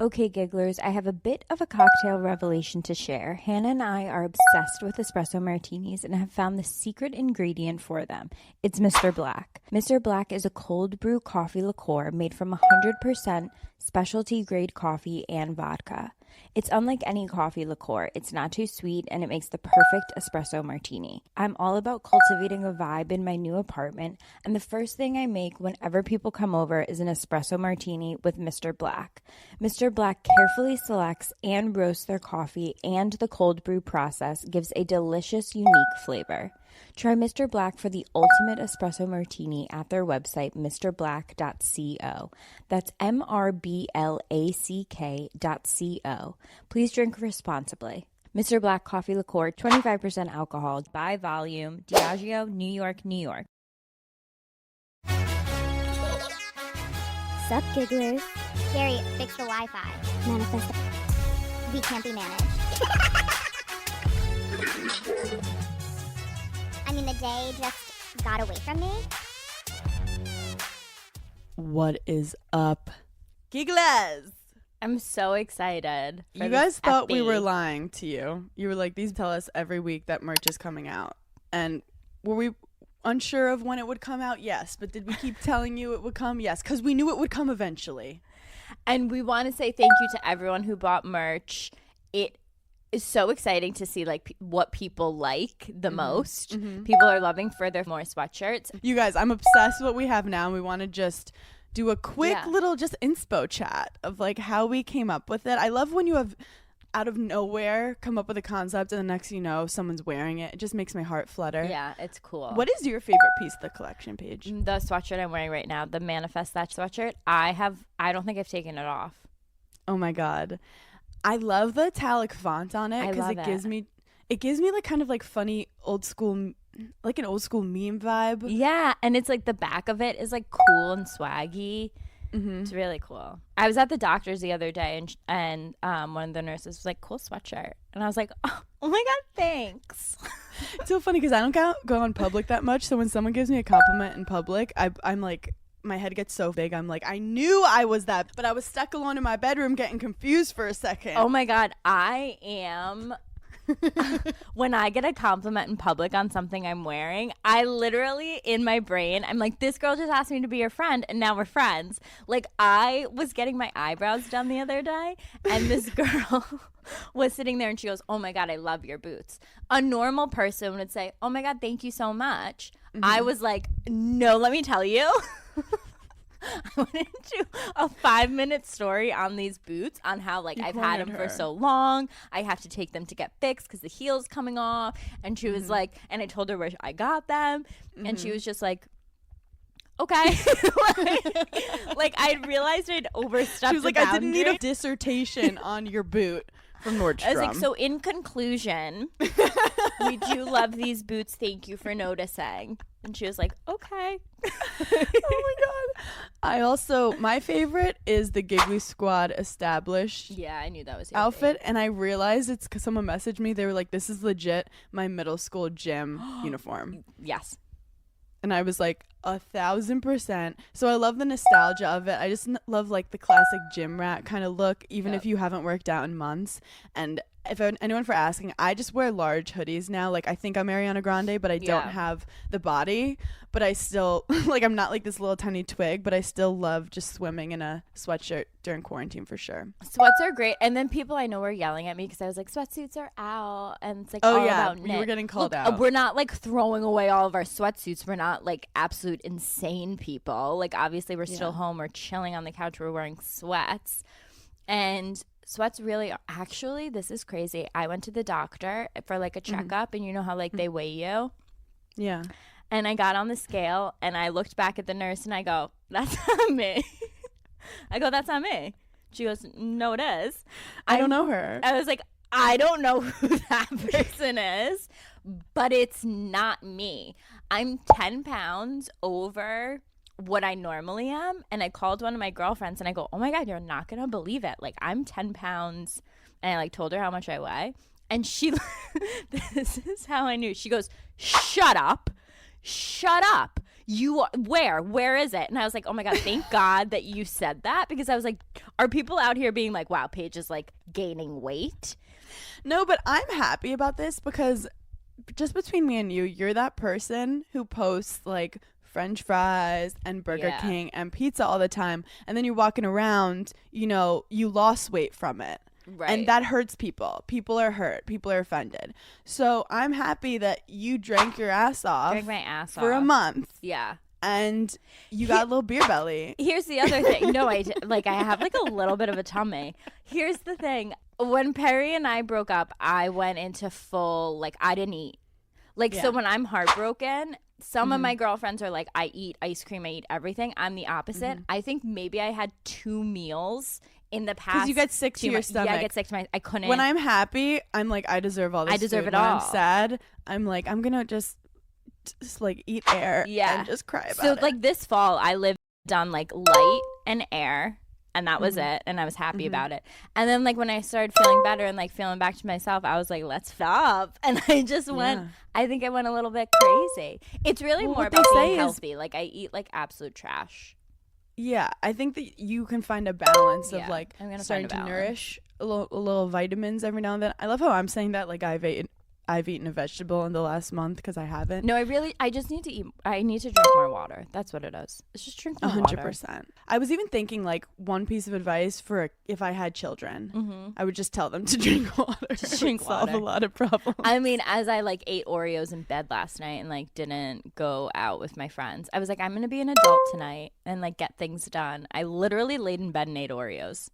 Okay, gigglers, I have a bit of a cocktail revelation to share. Hannah and I are obsessed with espresso martinis and have found the secret ingredient for them. It's Mr. Black. Mr. Black is a cold brew coffee liqueur made from 100% specialty grade coffee and vodka. It's unlike any coffee liqueur. It's not too sweet and it makes the perfect espresso martini. I'm all about cultivating a vibe in my new apartment, and the first thing I make whenever people come over is an espresso martini with Mr. Black. Mr. Black carefully selects and roasts their coffee, and the cold brew process gives a delicious, unique flavor. Try Mr. Black for the ultimate espresso martini at their website, mrblack.co. That's MRBLACK.co. Please drink responsibly. Mr. Black Coffee Liqueur, 25% alcohol, by volume, Diageo, New York, New York. Sup, gigglers? Gary, fix the Wi-Fi. Manifest. We can't be managed. I mean, the day just got away from me. What is up, gigglers? I'm so excited. You guys thought we were lying to you. You were like, these tell us every week that merch is coming out. And were we unsure of when it would come out? Yes. But did we keep telling you it would come? Yes. Because we knew it would come eventually. And we want to say thank you to everyone who bought merch. It is so exciting to see like what people like the most. People are loving further more sweatshirts. You guys, I'm obsessed with what we have now. And we want to just do a quick little just inspo chat of like how we came up with it. I love when you have out of nowhere come up with a concept and the next thing you know someone's wearing it. It just makes my heart flutter. Yeah, it's cool. What is your favorite piece of the collection, Paige? The sweatshirt I'm wearing right now, the Manifest That sweatshirt. I don't think I've taken it off. Oh my god, I love the italic font on it because it gives me like kind of like funny old school, like an old school meme vibe. Yeah, and it's like the back of it is like cool and swaggy. It's really cool. I was at the doctor's the other day and one of the nurses was like, cool sweatshirt. And I was like, oh my God, thanks. It's so funny because I don't go in public that much. So when someone gives me a compliment in public, I'm like, my head gets so big. I'm like, I knew I was that, but I was stuck alone in my bedroom getting confused for a second. Oh my God, I am... When I get a compliment in public on something I'm wearing, I literally in my brain I'm like, this girl just asked me to be her friend and now we're friends. Like, I was getting my eyebrows done the other day and this girl was sitting there and she goes, oh my God, I love your boots. A normal person would say, oh my God, thank you so much. I was like, no, let me tell you. I went into a 5-minute story on these boots on how like I've had them for so long. I have to take them to get fixed because the heel's coming off. And she was like, and I told her where I got them. And she was just like, okay. like I realized I'd overstepped. She was like, I didn't need a dissertation on your boot from Nordstrom. I was like, so in conclusion, we do love these boots. Thank you for noticing. And she was like, okay. Oh my God. My favorite is the Giggly Squad established. Yeah, I knew that was your outfit. And I realized it's because someone messaged me. They were like, this is legit my middle school gym uniform. Yes. And I was like, 1,000%. So I love the nostalgia of it. I just love like the classic gym rat kind of look, even if you haven't worked out in months. And if anyone for asking, I just wear large hoodies now. Like I think I'm Ariana Grande, but I don't have the body. But I still like I'm not like this little tiny twig, but I still love just swimming in a sweatshirt during quarantine for sure. Sweats are great. And then people I know were yelling at me because I was like, sweatsuits are out, and it's like about knit. You were getting called out. We're not like throwing away all of our sweatsuits. We're not like absolute insane people. Like obviously we're still home. We're chilling on the couch. We're wearing sweats, and sweats really are, actually, this is crazy. I went to the doctor for like a checkup, and you know how like they weigh you? Yeah. And I got on the scale and I looked back at the nurse and I go, that's not me. I go, that's not me. She goes, no, it is. I don't know her. I was like, I don't know who that person is, but it's not me. I'm 10 pounds over what I normally am. And I called one of my girlfriends and I go, oh my God, you're not going to believe it. Like I'm 10 pounds. And I like told her how much I weigh. And she, this is how I knew. She goes, shut up. where is it? And I was like, oh my God, thank God that you said that, because I was like, are people out here being like, wow, Paige is like gaining weight? No, but I'm happy about this because just between me and you, you're that person who posts like French fries and Burger King and pizza all the time, and then you're walking around, you know, you lost weight from it. Right. And that hurts people. People are hurt. People are offended. So I'm happy that you drank your ass off. Drank my ass for a month. Yeah. And you got a little beer belly. Here's the other thing. No, I have like a little bit of a tummy. Here's the thing. When Perry and I broke up, I went into full, like, I didn't eat. Like, so when I'm heartbroken, some of my girlfriends are like, I eat ice cream, I eat everything. I'm the opposite. I think maybe I had 2 meals in the past. Because you get sick to your stomach. Yeah, I get sick to my, I couldn't. When I'm happy, I'm like, I deserve all this. I deserve food. it all. When I'm sad, I'm like, I'm gonna just like eat air and just cry about it. So like this fall, I lived on like light and air, and that was it, and I was happy about it. And then like when I started feeling better and like feeling back to myself, I was like, let's stop. And I just went, I think I went a little bit crazy. It's really more about being healthy. Like I eat like absolute trash. Yeah, I think that you can find a balance of like starting to nourish a little vitamins every now and then. I love how I'm saying that like I've eaten a vegetable in the last month because I haven't. No, I just need to eat. I need to drink more water. That's what it is. It's just drink more water. 100%. I was even thinking like one piece of advice for if I had children, I would just tell them to drink water. Just drink water. Solve a lot of problems. I mean, as I like ate Oreos in bed last night and like didn't go out with my friends, I was like, I'm gonna be an adult tonight and like get things done. I literally laid in bed and ate Oreos.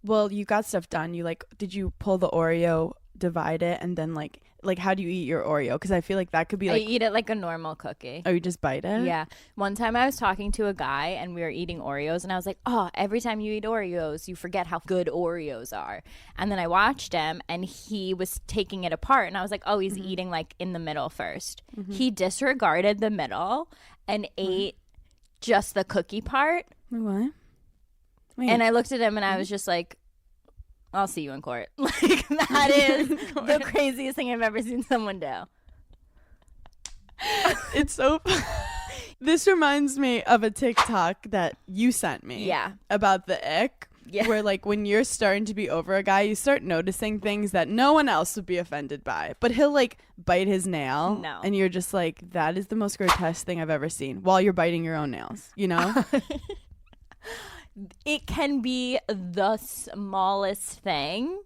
Well, you got stuff done. You like, did you pull the Oreo, divide it, and then like how do you eat your Oreo? Because I feel like that could be like, I eat it like a normal cookie. Oh, you just bite it? Yeah. One time I was talking to a guy and we were eating Oreos and I was like, oh, every time you eat Oreos, you forget how good Oreos are. And then I watched him and he was taking it apart and I was like, oh, he's eating like in the middle first. He disregarded the middle and ate just the cookie part. What? Wait. And I looked at him and I was just like, I'll see you in court. Like, that is the craziest thing I've ever seen someone do. It's so This reminds me of a TikTok that you sent me. Yeah. About the ick. Yeah. Where like when you're starting to be over a guy, you start noticing things that no one else would be offended by. But he'll like bite his nail. No. And you're just like, that is the most grotesque thing I've ever seen. While you're biting your own nails, you know? It can be the smallest thing.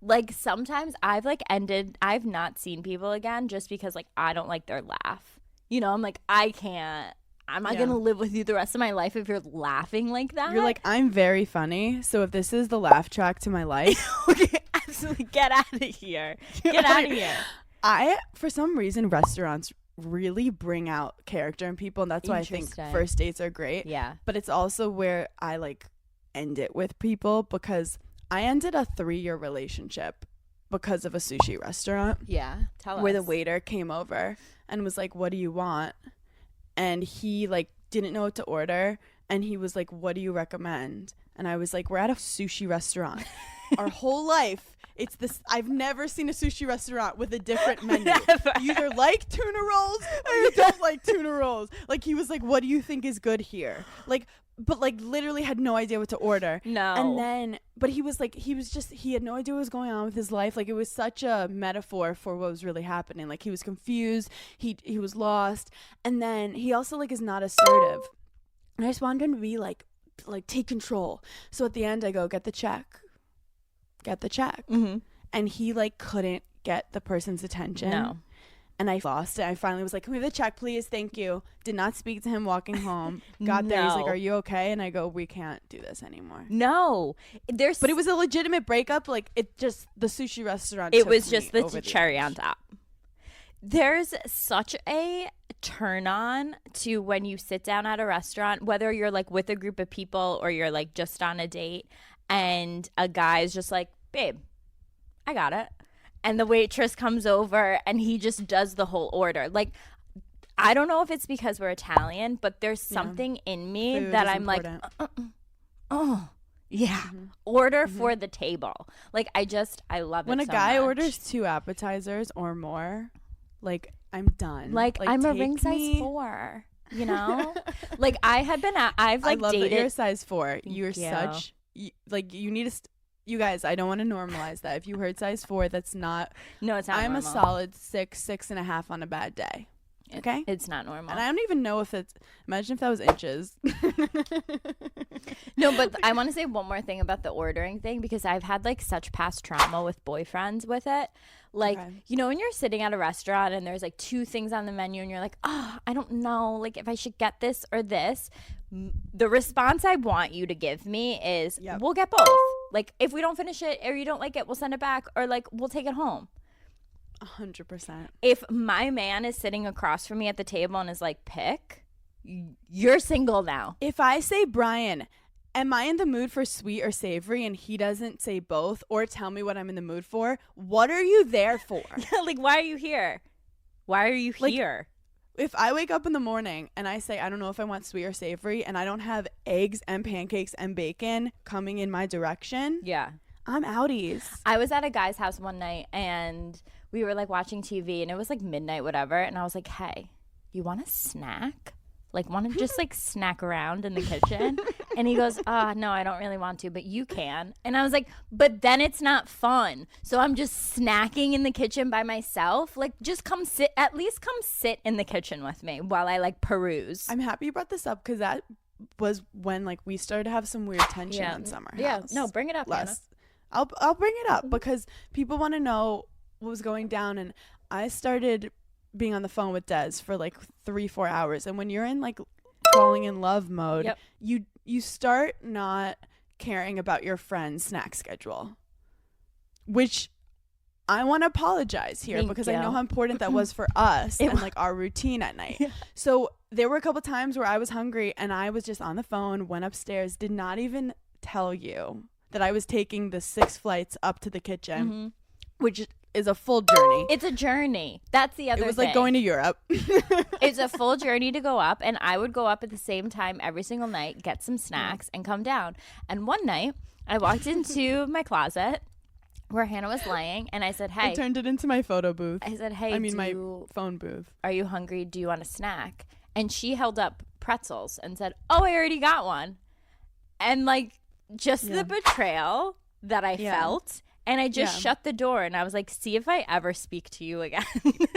Like sometimes I've not seen people again just because like I don't like their laugh. You know, I'm like, I'm not gonna live with you the rest of my life if you're laughing like that. You're like, I'm very funny, so if this is the laugh track to my life, okay, absolutely, get out of here. Get out of here. For some reason, restaurants really bring out character in people, and that's why I think first dates are great. Yeah. But it's also where I like end it with people, because I ended a 3-year relationship because of a sushi restaurant. Yeah. Tell us. Where the waiter came over and was like, what do you want? And he like didn't know what to order, and he was like, what do you recommend? And I was like, we're at a sushi restaurant. Our whole life it's this. I've never seen a sushi restaurant with a different menu. Never. You either like tuna rolls or you don't like tuna rolls. Like he was like, what do you think is good here? Like, but like literally had no idea what to order. No. And then, but he had no idea what was going on with his life. Like it was such a metaphor for what was really happening. Like he was confused. He was lost. And then he also like is not assertive. And I just wanted him to be like take control. So at the end I go, get the check. Mm-hmm. And he like couldn't get the person's attention. No. And I lost it. I finally was like, can we have the check, please? Thank you. Did not speak to him walking home. Got there. He's like, are you okay? And I go, we can't do this anymore. No. But it was a legitimate breakup. Like, it just, the sushi restaurant. It was just the cherry on top. There's such a turn on to when you sit down at a restaurant, whether you're like with a group of people or you're like just on a date, and a guy's just like, babe, I got it. And the waitress comes over and he just does the whole order. Like, I don't know if it's because we're Italian, but there's something in me Food that is I'm important. order for the table. Like, I love it when a so guy much. orders 2 appetizers or more, like, I'm done. Like I'm a take ring size me 4. you know? Like I love dated. that you're a size 4. Thank You're you. such like you need to. You guys, I don't want to normalize that. If you heard size 4, that's not. No, it's not I'm normal. a solid 6.5 on a bad day. Okay, It's not normal. and I don't even know if it's. Imagine if that was inches. No, but I want to say one more thing about the ordering thing, because I've had like such past trauma with boyfriends with it. Like, Okay. you know, when you're sitting at a restaurant and there's like 2 things on the menu and you're like, oh, I don't know, like if I should get this or this. The response I want you to give me is, Yep. we'll get both. Like if we don't finish it or you don't like it, we'll send it back, or like we'll take it home. 100%. If my man is sitting across from me at the table and is like, pick, you're single now. If I say, Brian, am I in the mood for sweet or savory, and he doesn't say both or tell me what I'm in the mood for, what are you there for? Like, why are you here? Why are you Like, here? If I wake up in the morning and I say, I don't know if I want sweet or savory, and I don't have eggs and pancakes and bacon coming in my direction, Yeah. I'm outies. I was at a guy's house one night and we were like watching TV and it was like midnight, whatever. And I was like, hey, you want a snack? Like, want to just like snack around in the kitchen? And he goes, no, I don't really want to, but you can. And I was like, but then it's not fun. So I'm just snacking in the kitchen by myself. Like, just at least come sit in the kitchen with me while I like peruse. I'm happy you brought this up, because that was when like we started to have some weird tension in Summer Yeah, House. no, bring it up, Hannah. I'll bring it up because people want to know what was going down, and I started being on the phone with Des for like 3-4 hours, and when you're in like falling in love mode, Yep. you start not caring about your friend's snack schedule, which I want to apologize here Thank because you. I know how important that was for us and like our routine at night. So there were a couple times where I was hungry and I was just on the phone, went upstairs, did not even tell you that I was taking the 6 flights up to the kitchen, which is a full journey. It's a journey. That's the other It was thing. like going to Europe. It's a full journey to go up, and I would go up at the same time every single night, get some snacks, and come down. And one night, I walked into my closet where Hannah was laying, and I said, hey. I turned it into my photo booth. I said, hey, my phone booth. Are you hungry? Do you want a snack? And she held up pretzels and said, oh, I already got one. And like, just the betrayal that I felt. And I just shut the door and I was like, see if I ever speak to you again.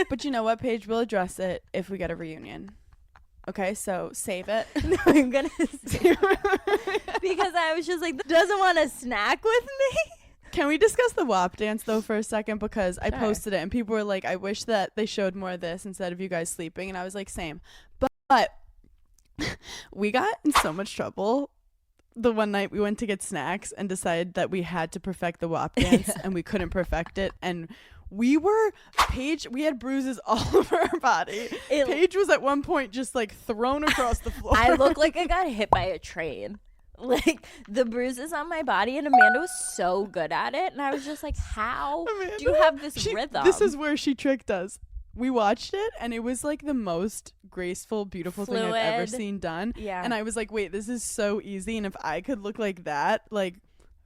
But you know what, Paige? We'll address it if we get a reunion. Okay, so save it. No, I'm going to save it. Because I was just like, doesn't want a snack with me? Can we discuss the WAP dance though for a second? Because I Sure. posted it and people were like, I wish that they showed more of this instead of you guys sleeping. And I was like, same. But we got in so much trouble the one night we went to get snacks and decided that we had to perfect the WAP dance and we couldn't perfect it. And we had bruises all over our body. Paige was at one point just like thrown across the floor. I look like I got hit by a train. Like, the bruises on my body, and Amanda was so good at it. And I was just like, how Amanda, do you have this rhythm? This is where she tricked us. We watched it and it was like the most graceful, beautiful thing I've ever Fluid. seen done. Yeah. And I was like, wait, this is so easy. And if I could look like that, like,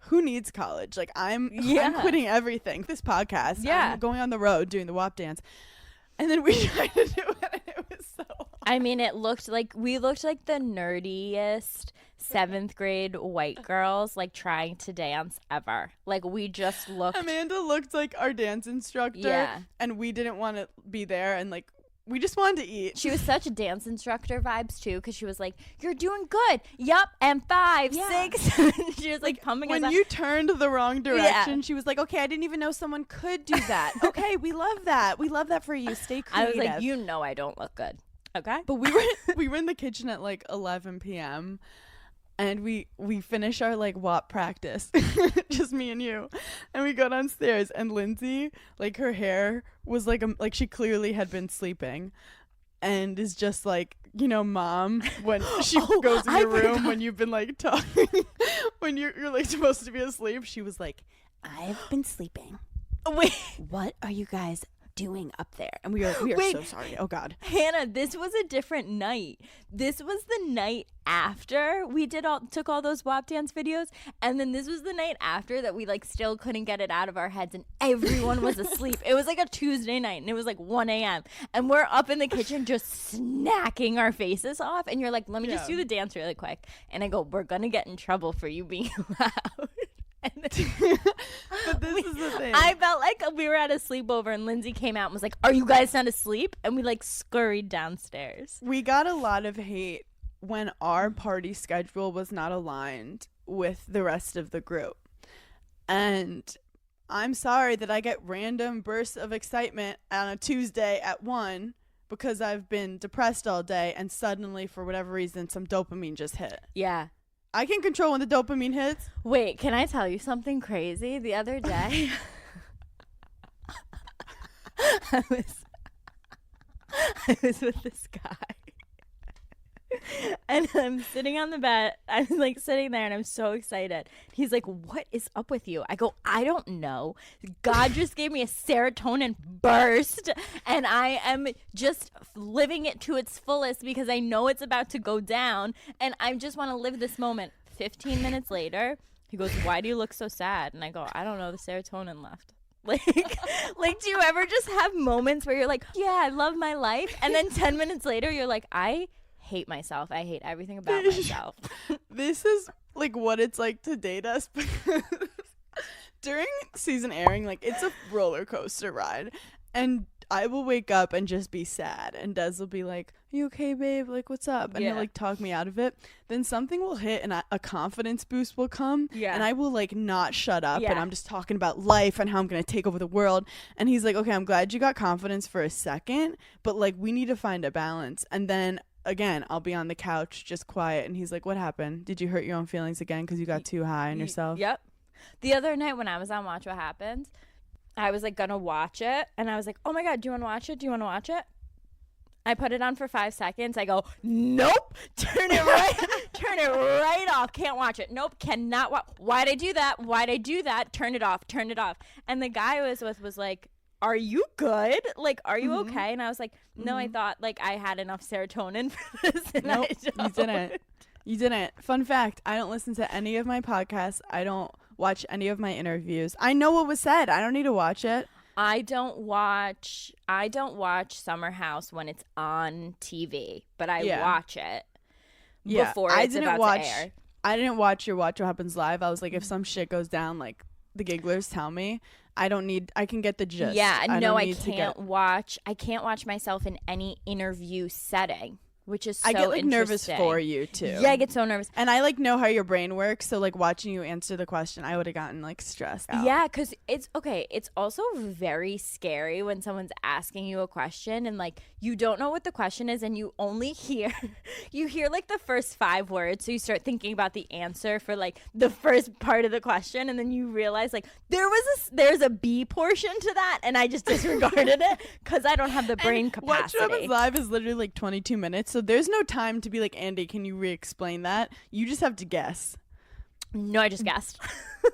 who needs college? Like, I'm quitting everything. This podcast. Yeah. I'm going on the road doing the WAP dance. And then we tried to do it and it was so hard. I mean, we looked like the nerdiest 7th grade white girls, like trying to dance ever. Like, we just looked. Amanda looked like our dance instructor. Yeah. And we didn't want to be there. And like, we just wanted to eat. She was such dance instructor vibes too, because she was like, "You're doing good. Yup, and 5, 6." She was like pumping us when up. you turned the wrong direction, she was like, okay, I didn't even know someone could do that. Okay, we love that. We love that for you. Stay I creative. was like, you know, I don't look good. Okay. But we were in the kitchen at like 11 p.m. and we finish our like WAP practice, just me and you, and we go downstairs and Lindsay, like, her hair was like she clearly had been sleeping, and is just like, you know, mom when she goes in your room when you've been like talking when you're like supposed to be asleep. She was like, I've been sleeping. Wait. What are you guys doing up there? And we are Wait. so sorry. Oh God. Hannah, this was a different night. This was the night after we took all those WAP dance videos, and then this was the night after that we like still couldn't get it out of our heads, and everyone was asleep. It was like a Tuesday night, and it was like 1 a.m. and we're up in the kitchen just snacking our faces off, and you're like, let me just do the dance really quick, and I go, we're gonna get in trouble for you being loud. And then But this is the thing. I felt like we were at a sleepover, and Lindsay came out and was like, are you guys not asleep? And we like scurried downstairs. We got a lot of hate when our party schedule was not aligned with the rest of the group. And I'm sorry that I get random bursts of excitement on a Tuesday at 1 because I've been depressed all day, and suddenly, for whatever reason, some dopamine just hit. Yeah. I can control when the dopamine hits. Wait, can I tell you something crazy? The other day, I was with this guy, and I'm sitting on the bed. I'm like sitting there, and I'm so excited. He's like, "What is up with you?" I go, "I don't know. God just gave me a serotonin burst, and I am just living it to its fullest because I know it's about to go down, and I just want to live this moment." 15 minutes later, he goes, "Why do you look so sad?" And I go, "I don't know. The serotonin left." Like, do you ever just have moments where you're like, "Yeah, I love my life," and then 10 minutes later, you're like, "I hate myself. I hate everything about myself." This is like what it's like to date us, because during season airing, like, it's a roller coaster ride, and I will wake up and just be sad, and Des will be like, "Are you okay, babe? Like, what's up?" And he'll like talk me out of it. Then something will hit, and a confidence boost will come, and I will like not shut up, and I'm just talking about life and how I'm gonna take over the world. And he's like, "Okay, I'm glad you got confidence for a second, but like we need to find a balance." And then again, I'll be on the couch just quiet, and he's like, "What happened? Did you hurt your own feelings again because you got too high on yourself?" Yep. The other night when I was on Watch What Happens, I was like gonna watch it, and I was like, "Oh my God, do you want to watch it? Do you want to watch it?" I put it on for 5 seconds. I go, "Nope, turn it right off. Can't watch it. Nope, cannot watch. Why'd I do that? Why'd I do that? Turn it off. Turn it off." And the guy I was with was like, "Are you good? Like, are you okay?" And I was like, "No, I thought like I had enough serotonin for this." And nope, I you didn't. You didn't. Fun fact: I don't listen to any of my podcasts. I don't watch any of my interviews. I know what was said. I don't need to watch it. I don't watch Summer House when it's on TV, but I watch it before it's about to air. I didn't watch your Watch What Happens Live. I was like, if some shit goes down, like the gigglers tell me. I can get the gist. Yeah, no, I can't watch myself in any interview setting. Which is so I get like nervous for you too. Yeah, I get so nervous. And I like know how your brain works, so like watching you answer the question, I would have gotten like stressed out. Yeah, because it's also very scary when someone's asking you a question and like you don't know what the question is, and you only hear like the first 5 words, so you start thinking about the answer for like the first part of the question, and then you realize like there's a B portion to that, and I just disregarded it because I don't have the brain capacity. Watch What Happens Live is literally like 22 minutes, so there's no time to be like, "Andy, can you re-explain that?" You just have to guess. No, I just guessed.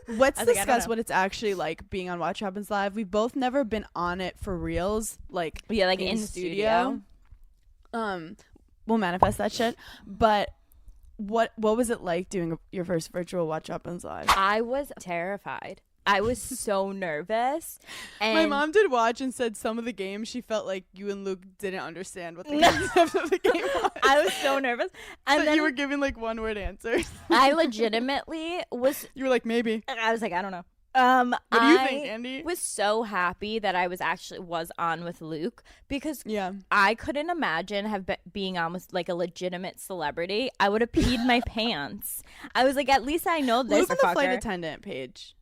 Let's discuss what it's actually like being on Watch What Happens Live. We've both never been on it for reals, like in the studio. We'll manifest that shit. But what was it like doing your first virtual Watch What Happens Live? I was terrified. I was so nervous. And my mom did watch and said some of the games she felt like you and Luke didn't understand what the concept of the game was. I was so nervous. And then you were giving like 1-word answers. I legitimately was. You were like, maybe. I was like, I don't know. What do you think, Andy? I was so happy that I was on with Luke, because I couldn't imagine being on with like a legitimate celebrity. I would have peed my pants. I was like, at least I know this. Luke on the flight attendant page.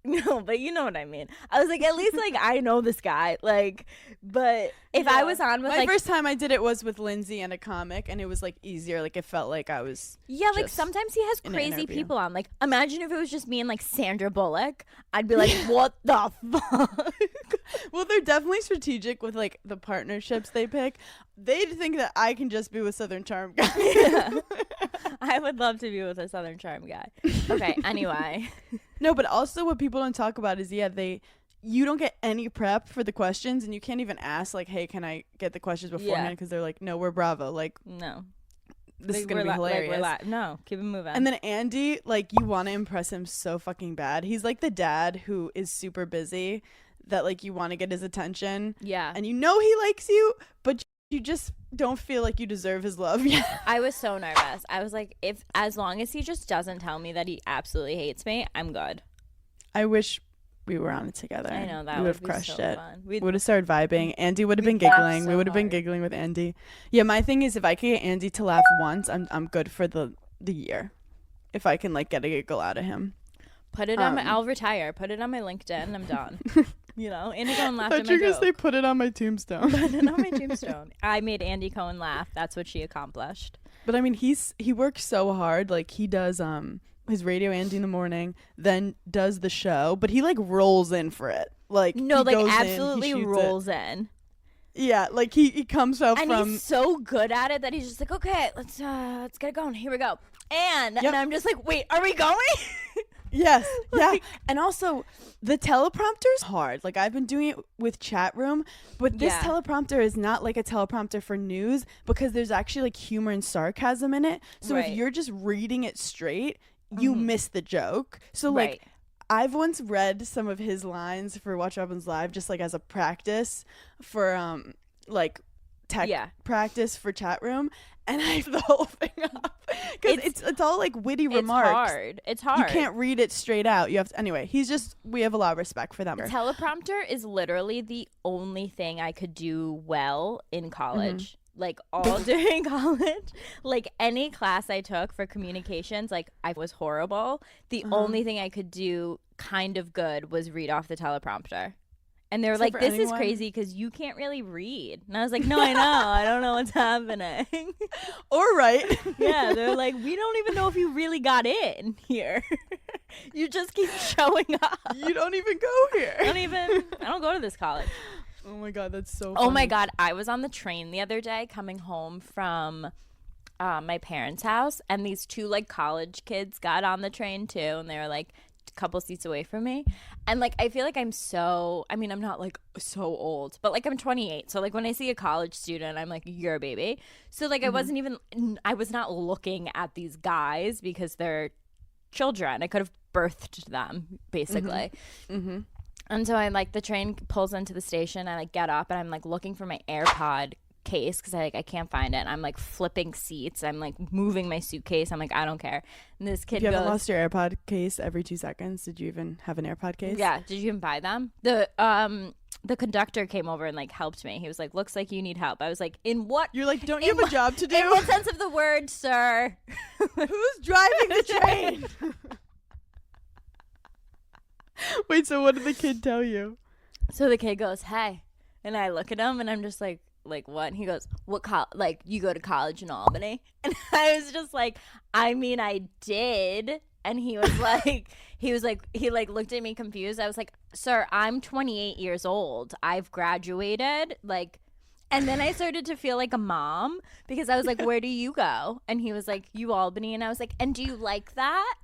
No, but you know what I mean. I was like, at least like I know this guy. Like, but if I was on with my first time I did it was with Lindsay and a comic, and it was like easier. Like it felt like I was. Yeah, like sometimes he has crazy people on. Like, imagine if it was just me and like Sandra Bullock. I'd be like, what the fuck? Well, they're definitely strategic with like the partnerships they pick. They think that I can just be with Southern Charm guy. Yeah. I would love to be with a Southern Charm guy. Okay, anyway. No, but also what people don't talk about is you don't get any prep for the questions, and you can't even ask like, hey, can I get the questions beforehand, because they're like, no, we're Bravo, like, No. this is gonna be hilarious. No, keep it moving. And then Andy, like, you want to impress him so fucking bad. He's like the dad who is super busy, that like you want to get his attention. Yeah. And you know he likes you, but you just don't feel like you deserve his love yet. I was so nervous. I was like, as long as he just doesn't tell me that he absolutely hates me, I'm good. I wish we were on it together. I know, that we would have be crushed so it. fun. We would have started vibing. Andy would have been giggling. We would have been giggling with Andy. Yeah, my thing is, if I could get Andy to laugh once, I'm good for the year. If I can like get a giggle out of him. Put it on I'll retire. Put it on my LinkedIn. I'm done. You know, Andy Cohen laughed at my joke. I thought you were joke. gonna say put it on my tombstone. Put it on my tombstone. I made Andy Cohen laugh. That's what she accomplished. But I mean, he works so hard. Like, he does his Radio Andy in the morning, then does the show, but he like rolls in for it. Like, no, he like goes absolutely in, he shoots rolls it. in. Yeah, like he comes out And from. he's so good at it that he's just like, okay, let's get it going. Here we go. And I'm just like, wait, are we going? Yes, yeah. And also, the teleprompter's hard. Like, I've been doing it with chat room, but this teleprompter is not like a teleprompter for news, because there's actually like humor and sarcasm in it. So if you're just reading it straight, you miss the joke. So like, I've once read some of his lines for Watch What Happens Live, just like as a practice for like tech practice for chat room, and I have the whole thing up because it's all like witty remarks. It's hard. You can't read it straight out. You have to, anyway. We have a lot of respect for them. The teleprompter is literally the only thing I could do well in college. Like, all during college, like any class I took for communications, like, I was horrible. The only thing I could do kind of good was read off the teleprompter. And they were like, this is crazy because you can't really read. And I was like, no, I know. I don't know what's happening. Or right. Yeah, they're like, we don't even know if you really got in here. You just keep showing up. You don't even go here. I don't go to this college. Oh my God, that's so funny. Oh my God, I was on the train the other day coming home from my parents' house, and these two like college kids got on the train too, and they were like a couple seats away from me. And like, I feel like I'm not like so old, but like I'm 28. So like when I see a college student, I'm like, you're a baby. So like I was not looking at these guys because they're children. I could have birthed them basically. And so I like, the train pulls into the station, I like get up and I'm like looking for my AirPod case because I can't find it. And I'm like flipping seats. I'm like moving my suitcase. I'm like, I don't care. And this kid you goes, haven't lost your AirPod case every 2 seconds? Did you even have an AirPod case? Yeah. Did you even buy them? The conductor came over and like helped me. He was like, looks like you need help. I was like, in what? You're like, don't you have a job to do? In what sense of the word, sir? Who's driving the train? Wait, so what did the kid tell you? So the kid goes, hey. And I look at him and I'm just like what? And he goes, what like, you go to college in Albany? And I was just like, I mean, I did. And he was like, he looked at me confused. I was like, sir, I'm 28 years old. I've graduated. Like, and then I started to feel like a mom because I was like, where do you go? And he was like, you Albany. And I was like, and do you like that?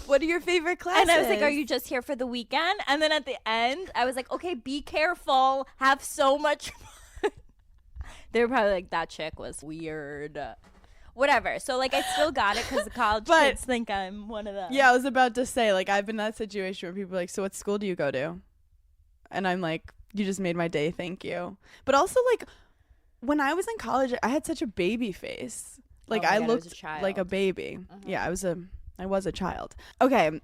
What are your favorite classes? And I was like, are you just here for the weekend? And then at the end, I was like, okay, be careful. Have so much fun. They were probably like, that chick was weird. Whatever. So, like, I still got it because the college kids think I'm one of them. Yeah, I was about to say, like, I've been in that situation where people are like, so what school do you go to? And I'm like, you just made my day. Thank you. But also, like, when I was in college, I had such a baby face. Like, I looked like a baby. Yeah, I was a child. Okay,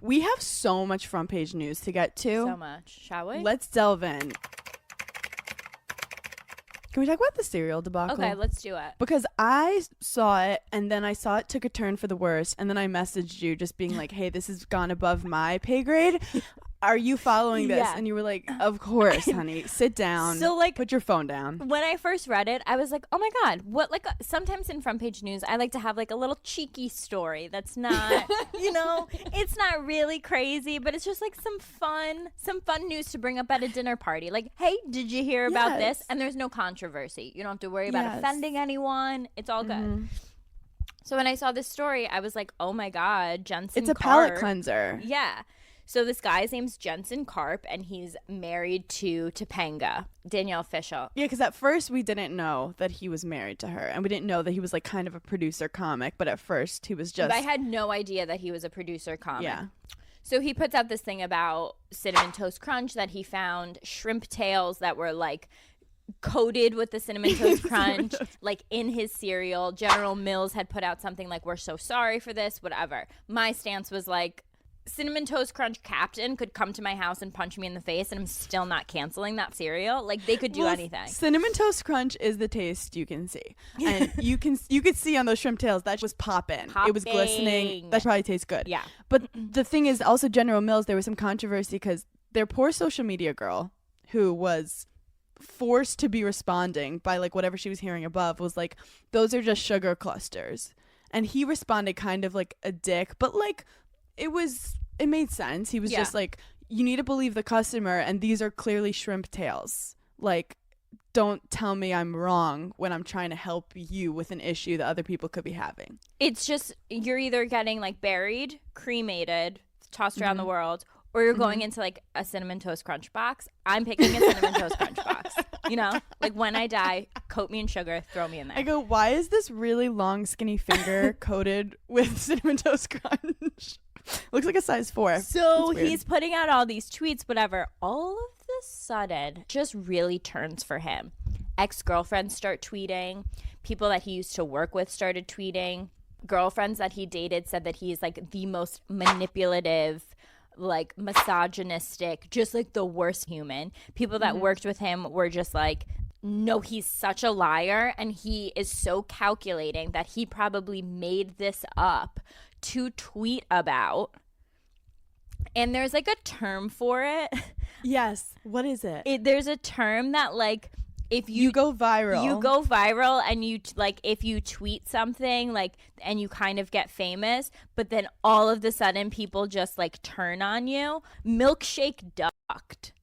we have so much front page news to get to. So much. Shall we? Let's delve in. Can we talk about the cereal debacle? Okay, let's do it. Because I saw it, and then I saw it took a turn for the worse, and then I messaged you just being like, hey, this has gone above my pay grade. Are you following this? Yeah. And you were like, of course, honey. Sit down. So, like, put your phone down. When I first read it, I was like, oh my God, what, like, sometimes in front page news, I like to have like a little cheeky story that's not, it's not really crazy, but it's just like some fun news to bring up at a dinner party. Like, hey, did you hear about this? And there's no controversy. You don't have to worry about offending anyone. It's all good. So when I saw this story, I was like, oh my God, Jensen It's a Carr. palate cleanser. Yeah. So this guy's name's Jensen Karp, and he's married to Topanga, Danielle Fishel. Yeah, because at first we didn't know that he was married to her, and we didn't know that he was like kind of a producer comic, but at first he was just... But I had no idea that he was a producer comic. Yeah. So he puts out this thing about Cinnamon Toast Crunch, that he found shrimp tails that were like coated with the Cinnamon Toast Crunch, like in his cereal. General Mills had put out something like, we're so sorry for this, whatever. My stance was like, Cinnamon Toast Crunch Captain could come to my house and punch me in the face, and I'm still not canceling that cereal. Like, they could do anything. Cinnamon Toast Crunch is the taste you can see, and you could see on those shrimp tails that was popping. It was glistening. That probably tastes good. Yeah. But the thing is, also General Mills, there was some controversy because their poor social media girl, who was forced to be responding by like whatever she was hearing above, was like, those are just sugar clusters, and he responded kind of like a dick, but like. It made sense. He was just like, you need to believe the customer, and these are clearly shrimp tails. Like, don't tell me I'm wrong when I'm trying to help you with an issue that other people could be having. It's just, you're either getting like buried, cremated, tossed around the world, or you're going into like a Cinnamon Toast Crunch box. I'm picking a Cinnamon Toast Crunch box. You know, like when I die, coat me in sugar, throw me in there. I go, why is this really long, skinny finger coated with Cinnamon Toast Crunch? Looks like a size 4. So he's putting out all these tweets, whatever. All of the sudden, just really turns for him. Ex-girlfriends start tweeting. People that he used to work with started tweeting. Girlfriends that he dated said that he's like the most manipulative, like misogynistic, just like the worst human. People that worked with him were just like, no, he's such a liar, and he is so calculating that he probably made this up to tweet about. And there's like a term for it. Yes. What is it? There's a term that like, if you go viral, and you like, if you tweet something like, and you kind of get famous, but then all of the sudden people just like turn on you. Milkshake ducked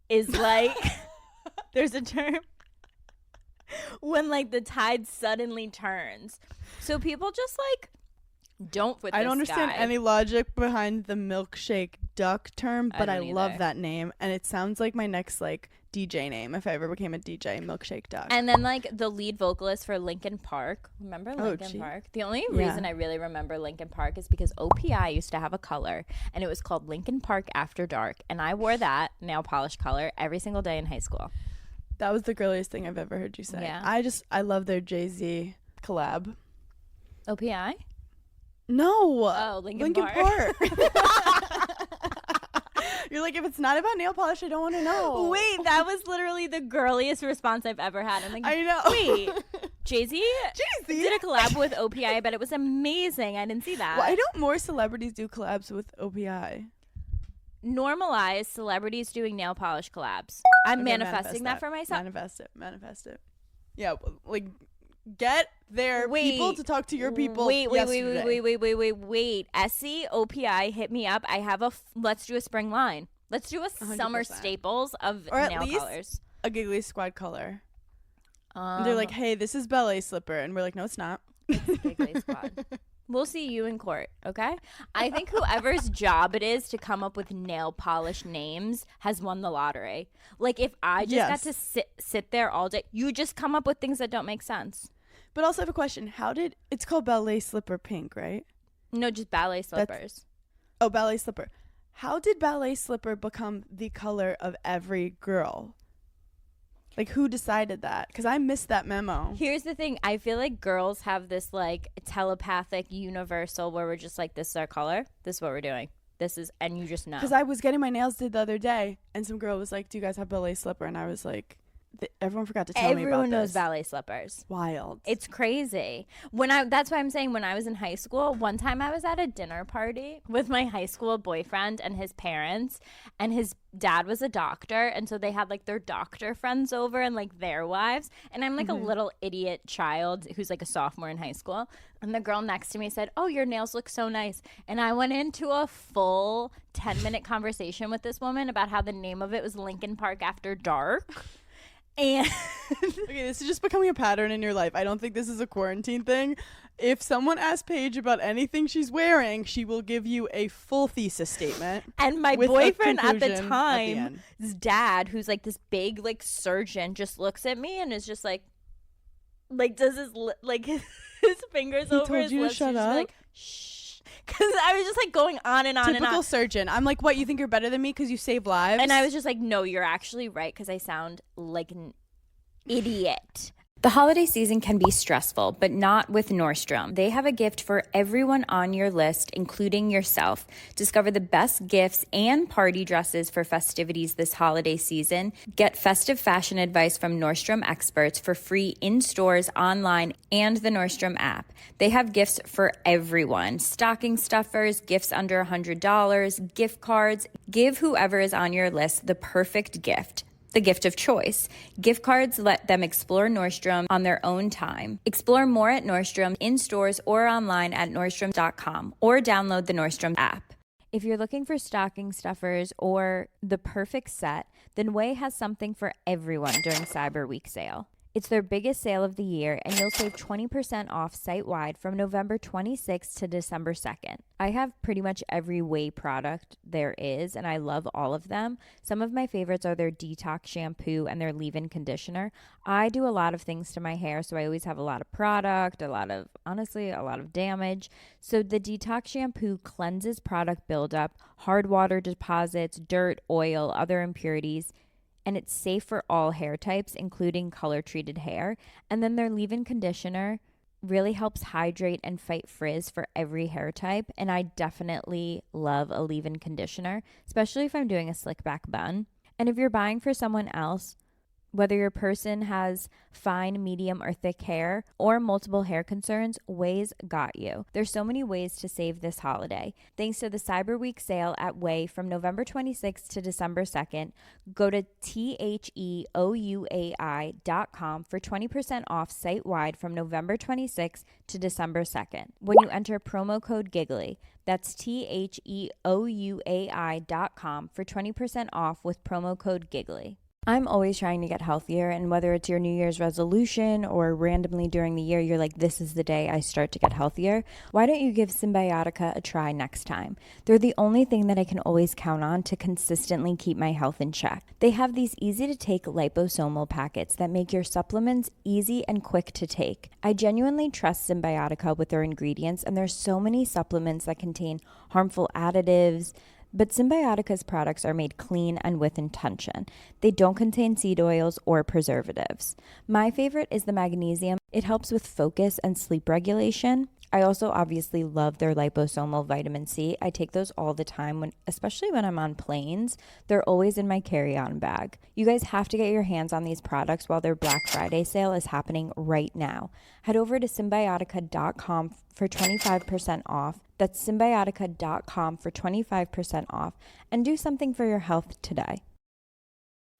is like, there's a term when like the tide suddenly turns. So people just like don't with this I don't understand guy. any logic behind the milkshake duck term, but I love that name, and it sounds like my next like DJ name if I ever became a DJ. Milkshake duck. And then like the lead vocalist for Linkin Park, remember Linkin Park? The only reason I really remember Linkin Park is because OPI used to have a color, and it was called Linkin Park After Dark, and I wore that nail polish color every single day in high school. That was the girliest thing I've ever heard you say. Yeah. I love their Jay-Z collab. OPI? No. Oh, Linkin Park. You're like, if it's not about nail polish, I don't want to know. Wait, that was literally the girliest response I've ever had. I'm like, I know. Wait, Jay-Z did a collab with OPI. I bet it was amazing. I didn't see that. Why don't more celebrities do collabs with OPI? Normalize celebrities doing nail polish collabs. I'm manifesting that for myself. Manifest it. Yeah, like get their people to talk to your people. Wait. Essie, OPI, hit me up. I have let's do a spring line. Let's do a 100%. summer staples of or at nail least colors. A Giggly Squad color. And they're like, hey, this is ballet slipper. And we're like, no, it's not. It's Giggly Squad. We'll see you in court, okay? I think whoever's job it is to come up with nail polish names has won the lottery. Like, if I just got to sit there all day, you just come up with things that don't make sense. But also I have a question. It's called ballet slipper pink, right? No, just ballet slippers. Ballet slipper. How did ballet slipper become the color of every girl? Like, who decided that? Because I missed that memo. Here's the thing. I feel like girls have this, like, telepathic universal where we're just like, this is our color. This is what we're doing. And you just know. Because I was getting my nails did the other day, and some girl was like, do you guys have ballet slipper? And I was like, everyone forgot to tell me about this. Everyone knows ballet slippers. Wild. It's crazy. That's why I'm saying when I was in high school, one time I was at a dinner party with my high school boyfriend and his parents, and his dad was a doctor, and so they had like their doctor friends over and like their wives, and I'm like a little idiot child who's like a sophomore in high school, and the girl next to me said, oh, your nails look so nice, and I went into a full 10-minute conversation with this woman about how the name of it was Linkin Park After Dark. And Okay, this is just becoming a pattern in your life. I don't think this is a quarantine thing. If someone asks Paige about anything she's wearing, she will give you a full thesis statement. And my with a boyfriend at the conclusion time, end. his dad, who's like this big like surgeon, just looks at me and is just like does his his fingers He over told his you to lips. shut He's just up? like shh, because I was just like going on and on and Typical on. surgeon. I'm like, what? You think you're better than me because you save lives? And I was just like, no, you're actually right, because I sound like an idiot. The holiday season can be stressful, but not with Nordstrom. They have a gift for everyone on your list, including yourself. Discover the best gifts and party dresses for festivities this holiday season. Get festive fashion advice from Nordstrom experts for free in stores, online, and the Nordstrom app. They have gifts for everyone. Stocking stuffers, gifts under $100, gift cards. Give whoever is on your list the perfect gift. The gift of choice. Gift cards let them explore Nordstrom on their own time. Explore more at Nordstrom in stores or online at Nordstrom.com or download the Nordstrom app. If you're looking for stocking stuffers or the perfect set, then Way has something for everyone during Cyber Week sale. It's their biggest sale of the year, and you'll save 20% off site-wide from November 26th to December 2nd. I have pretty much every Way product there is, and I love all of them. Some of my favorites are their detox shampoo and their leave-in conditioner. I do a lot of things to my hair, so I always have a lot of product, a lot of damage. So the detox shampoo cleanses product buildup, hard water deposits, dirt, oil, other impurities, and it's safe for all hair types, including color-treated hair. And then their leave-in conditioner really helps hydrate and fight frizz for every hair type. And I definitely love a leave-in conditioner, especially if I'm doing a slick back bun. And if you're buying for someone else, whether your person has fine, medium, or thick hair or multiple hair concerns, Way's got you. There's so many ways to save this holiday. Thanks to the Cyber Week sale at Way from November 26th to December 2nd, go to THEOUAI.com for 20% off site-wide from November 26th to December 2nd when you enter promo code Giggly. That's THEOUAI.com for 20% off with promo code Giggly. I'm always trying to get healthier, and whether it's your New Year's resolution or randomly during the year, you're like, this is the day I start to get healthier. Why don't you give Symbiotica a try next time? They're the only thing that I can always count on to consistently keep my health in check. They have these easy-to-take liposomal packets that make your supplements easy and quick to take. I genuinely trust Symbiotica with their ingredients, and there's so many supplements that contain harmful additives, but Symbiotica's products are made clean and with intention. They don't contain seed oils or preservatives. My favorite is the magnesium. It helps with focus and sleep regulation. I also obviously love their liposomal vitamin C. I take those all the time, especially when I'm on planes. They're always in my carry-on bag. You guys have to get your hands on these products while their Black Friday sale is happening right now. Head over to Symbiotica.com for 25% off. That's Symbiotica.com for 25% off. And do something for your health today.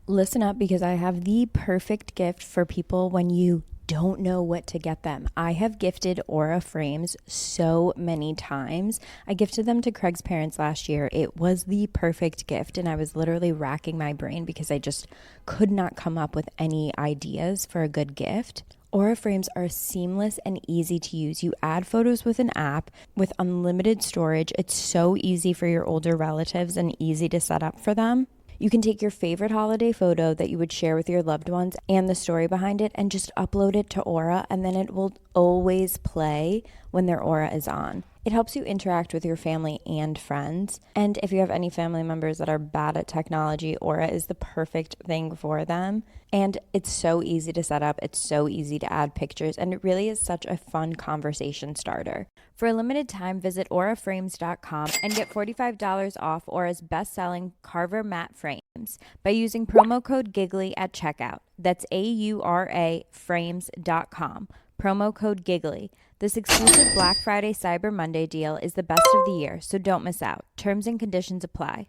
Listen up, because I have the perfect gift for people when you don't know what to get them. I have gifted Aura frames so many times. I gifted them to Craig's parents last year. It was the perfect gift, and I was literally racking my brain because I just could not come up with any ideas for a good gift. Aura frames are seamless and easy to use. You add photos with an app with unlimited storage. It's so easy for your older relatives and easy to set up for them. You can take your favorite holiday photo that you would share with your loved ones and the story behind it and just upload it to Aura, and then it will always play when their Aura is on. It helps you interact with your family and friends. And if you have any family members that are bad at technology, Aura is the perfect thing for them. And it's so easy to set up. It's so easy to add pictures. And it really is such a fun conversation starter. For a limited time, visit auraframes.com and get $45 off Aura's best-selling Carver matte frames by using promo code Giggly at checkout. That's AURA frames.com. Promo code Giggly. This exclusive Black Friday Cyber Monday deal is the best of the year, so don't miss out. Terms and conditions apply.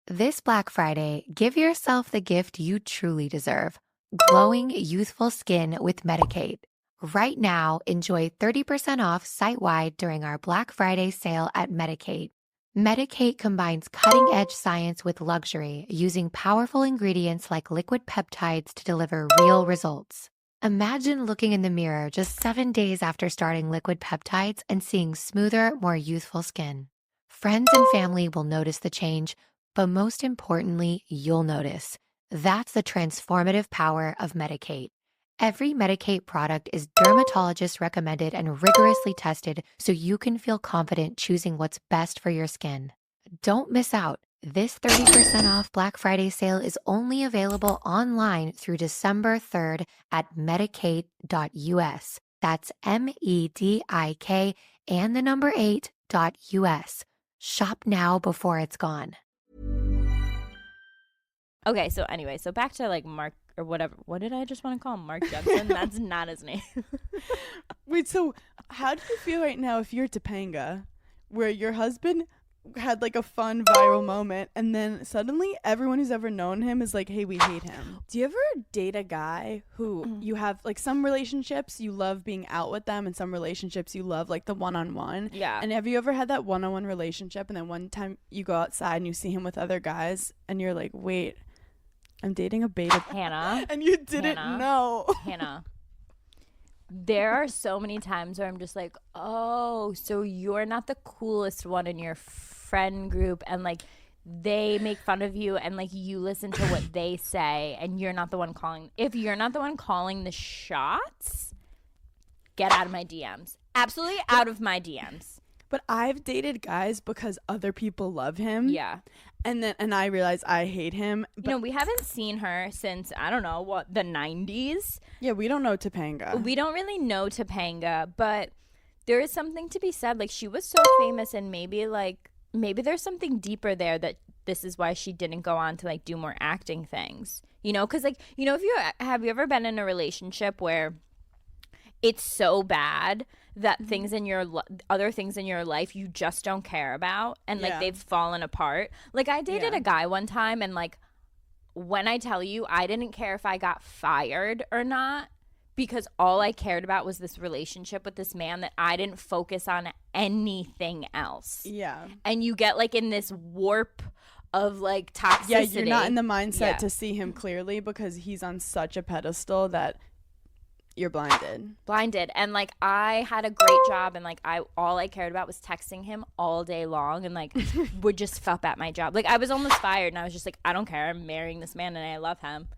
This Black Friday, give yourself the gift you truly deserve. Glowing, youthful skin with Medik8. Right now, enjoy 30% off site-wide during our Black Friday sale at Medik8. Medicate combines cutting-edge science with luxury, using powerful ingredients like liquid peptides to deliver real results. Imagine looking in the mirror just 7 days after starting liquid peptides and seeing smoother, more youthful skin. Friends and family will notice the change, but most importantly, you'll notice. That's the transformative power of Medicate. Every Medicate product is dermatologist recommended and rigorously tested so you can feel confident choosing what's best for your skin. Don't miss out. This 30% off Black Friday sale is only available online through December 3rd at medicate.us. That's MEDIK and the number 8.us. Shop now before it's gone. Okay, so anyway, so back to like Mark or whatever. What did I just want to call him? Mark Judson? That's not his name. Wait, so how do you feel right now if you're Topanga, where your husband had like a fun viral moment and then suddenly everyone who's ever known him is like, hey, we hate him? Do you ever date a guy who you have like some relationships you love being out with them and some relationships you love like the one-on-one? Yeah. And have you ever had that one-on-one relationship and then one time you go outside and you see him with other guys and you're like, wait, I'm dating a beta Hannah. and you didn't know? Hannah. There are so many times where I'm just like, oh, so you're not the coolest one in your friend group, and like they make fun of you and like you listen to what they say and you're not the one calling. If you're not the one calling the shots, get out of my DMs. Absolutely out of my DMs. But I've dated guys because other people love him. Yeah. And I realize I hate him. But No, we haven't seen her since, I don't know, what, the 90s? yeah, we don't know Topanga. We don't really know Topanga, but there is something to be said. Like, she was so famous, and maybe there's something deeper there that this is why she didn't go on to, like, do more acting things. You know, because, like, you know, have you ever been in a relationship where it's so bad that things in your other things in your life you just don't care about, and like they've fallen apart? Like, I dated a guy one time, and like, when I tell you, I didn't care if I got fired or not, because all I cared about was this relationship with this man, that I didn't focus on anything else. Yeah. And you get like in this warp of like toxicity. Yeah, you're not in the mindset to see him clearly because he's on such a pedestal that you're blinded. And like, I had a great job, and like all I cared about was texting him all day long, and like would just fuck at my job. Like, I was almost fired, and I was just like, I don't care, I'm marrying this man and I love him.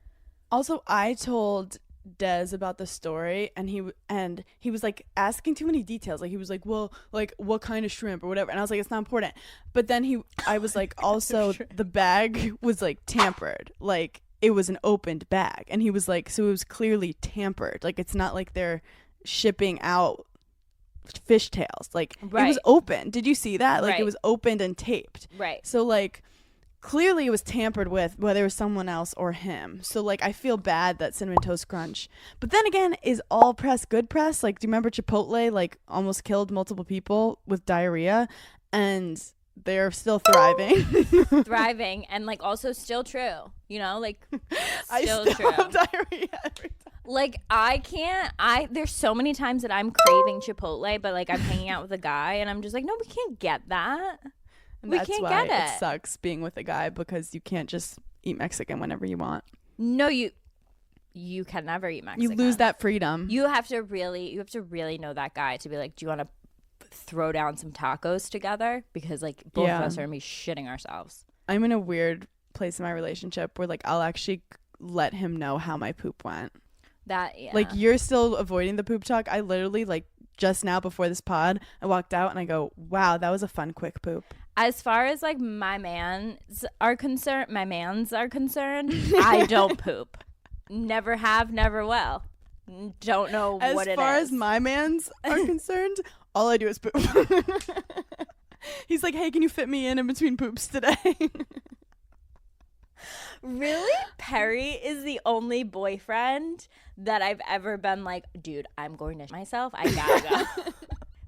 Also, I told Des about the story, and he was like asking too many details. Like, he was like, well, like, what kind of shrimp or whatever, and I was like, it's not important. But then I was like, also the bag was like tampered, like it was an opened bag, and he was like, so it was clearly tampered. Like, it's not like they're shipping out fishtails. Like, it was open. Did you see that? Like, it was opened and taped. Right. So like, clearly it was tampered with, whether it was someone else or him. So like, I feel bad that Cinnamon Toast Crunch. But then again, is all press good press? Like, do you remember Chipotle like almost killed multiple people with diarrhea, and they're still thriving? And like also still true, you know, like I still true. have diarrhea every time. Like, there's so many times that I'm craving Chipotle, but like I'm hanging out with a guy and I'm just like, no, we can't get that. And we that's can't why get it sucks being with a guy, because you can't just eat Mexican whenever you want. No, you can never eat Mexican. You lose that freedom. You have to really know that guy to be like, do you want to throw down some tacos together? Because like both of us are gonna be shitting ourselves. I'm in a weird place in my relationship where like I'll actually let him know how my poop went. Like, you're still avoiding the poop talk. I literally, like, just now before this pod, I walked out and I go, wow, that was a fun quick poop. As far as like my mans are concerned, I don't poop. Never have, never will. Don't know what it is. As far as my mans are concerned, all I do is poop. He's like, hey, can you fit me in between poops today? Really? Perry is the only boyfriend that I've ever been like, dude, I'm going to myself. I gotta go.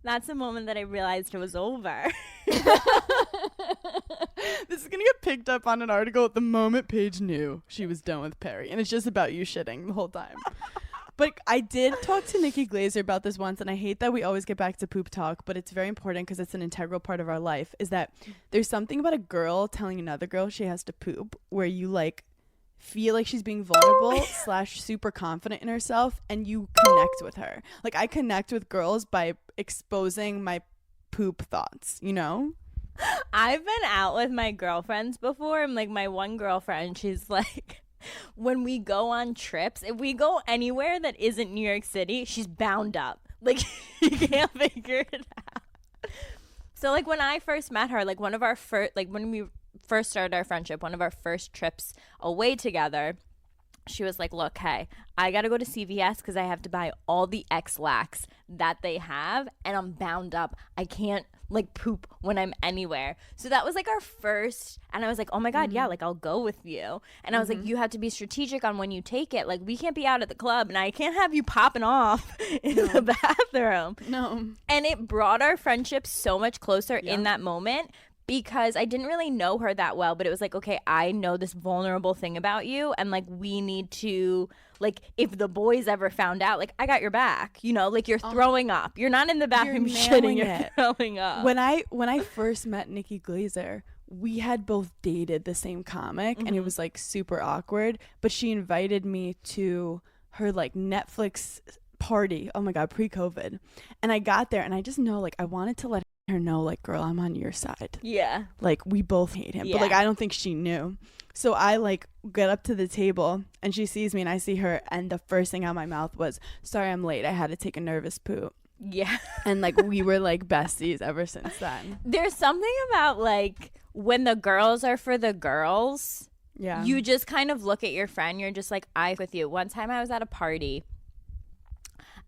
That's the moment that I realized it was over. This is going to get picked up on an article at the moment Paige knew she was done with Perry. And it's just about you shitting the whole time. But I did talk to Nikki Glazer about this once, and I hate that we always get back to poop talk, but it's very important because it's an integral part of our life, is that there's something about a girl telling another girl she has to poop where you like feel like she's being vulnerable / super confident in herself, and you connect with her. Like, I connect with girls by exposing my poop thoughts, you know? I've been out with my girlfriends before, and like my one girlfriend, she's like, when we go on trips, if we go anywhere that isn't New York City, she's bound up. Like, you can't figure it out. So like when I first met her, like one of our first, like when we first started our friendship, one of our first trips away together, she was like, look, hey, I gotta go to CVS because I have to buy all the X-Lax that they have, and I'm bound up. I can't like poop when I'm anywhere. So that was like our first, and I was like, oh my God, yeah, like I'll go with you. And I was like, you have to be strategic on when you take it. Like, we can't be out at the club and I can't have you popping off in the bathroom. No. And it brought our friendship so much closer in that moment, because I didn't really know her that well, but it was like, okay, I know this vulnerable thing about you, and like we need to, like, if the boys ever found out, like, I got your back, you know, like you're throwing up. You're not in the bathroom shitting, you're throwing up. When I first met Nikki Glazer, we had both dated the same comic, and it was like super awkward, but she invited me to her like Netflix party. Oh my God, pre-COVID. And I got there, and I just know, like, I wanted to let her know, like, girl, I'm on your side. Yeah. Like, we both hate him. But like, I don't think she knew. So I like get up to the table, and she sees me, and I see her, and the first thing out of my mouth was, sorry, I'm late. I had to take a nervous poop. Yeah. And like we were like besties ever since then. There's something about like when the girls are for the girls. Yeah. You just kind of look at your friend. You're just like, I'm with you. One time I was at a party,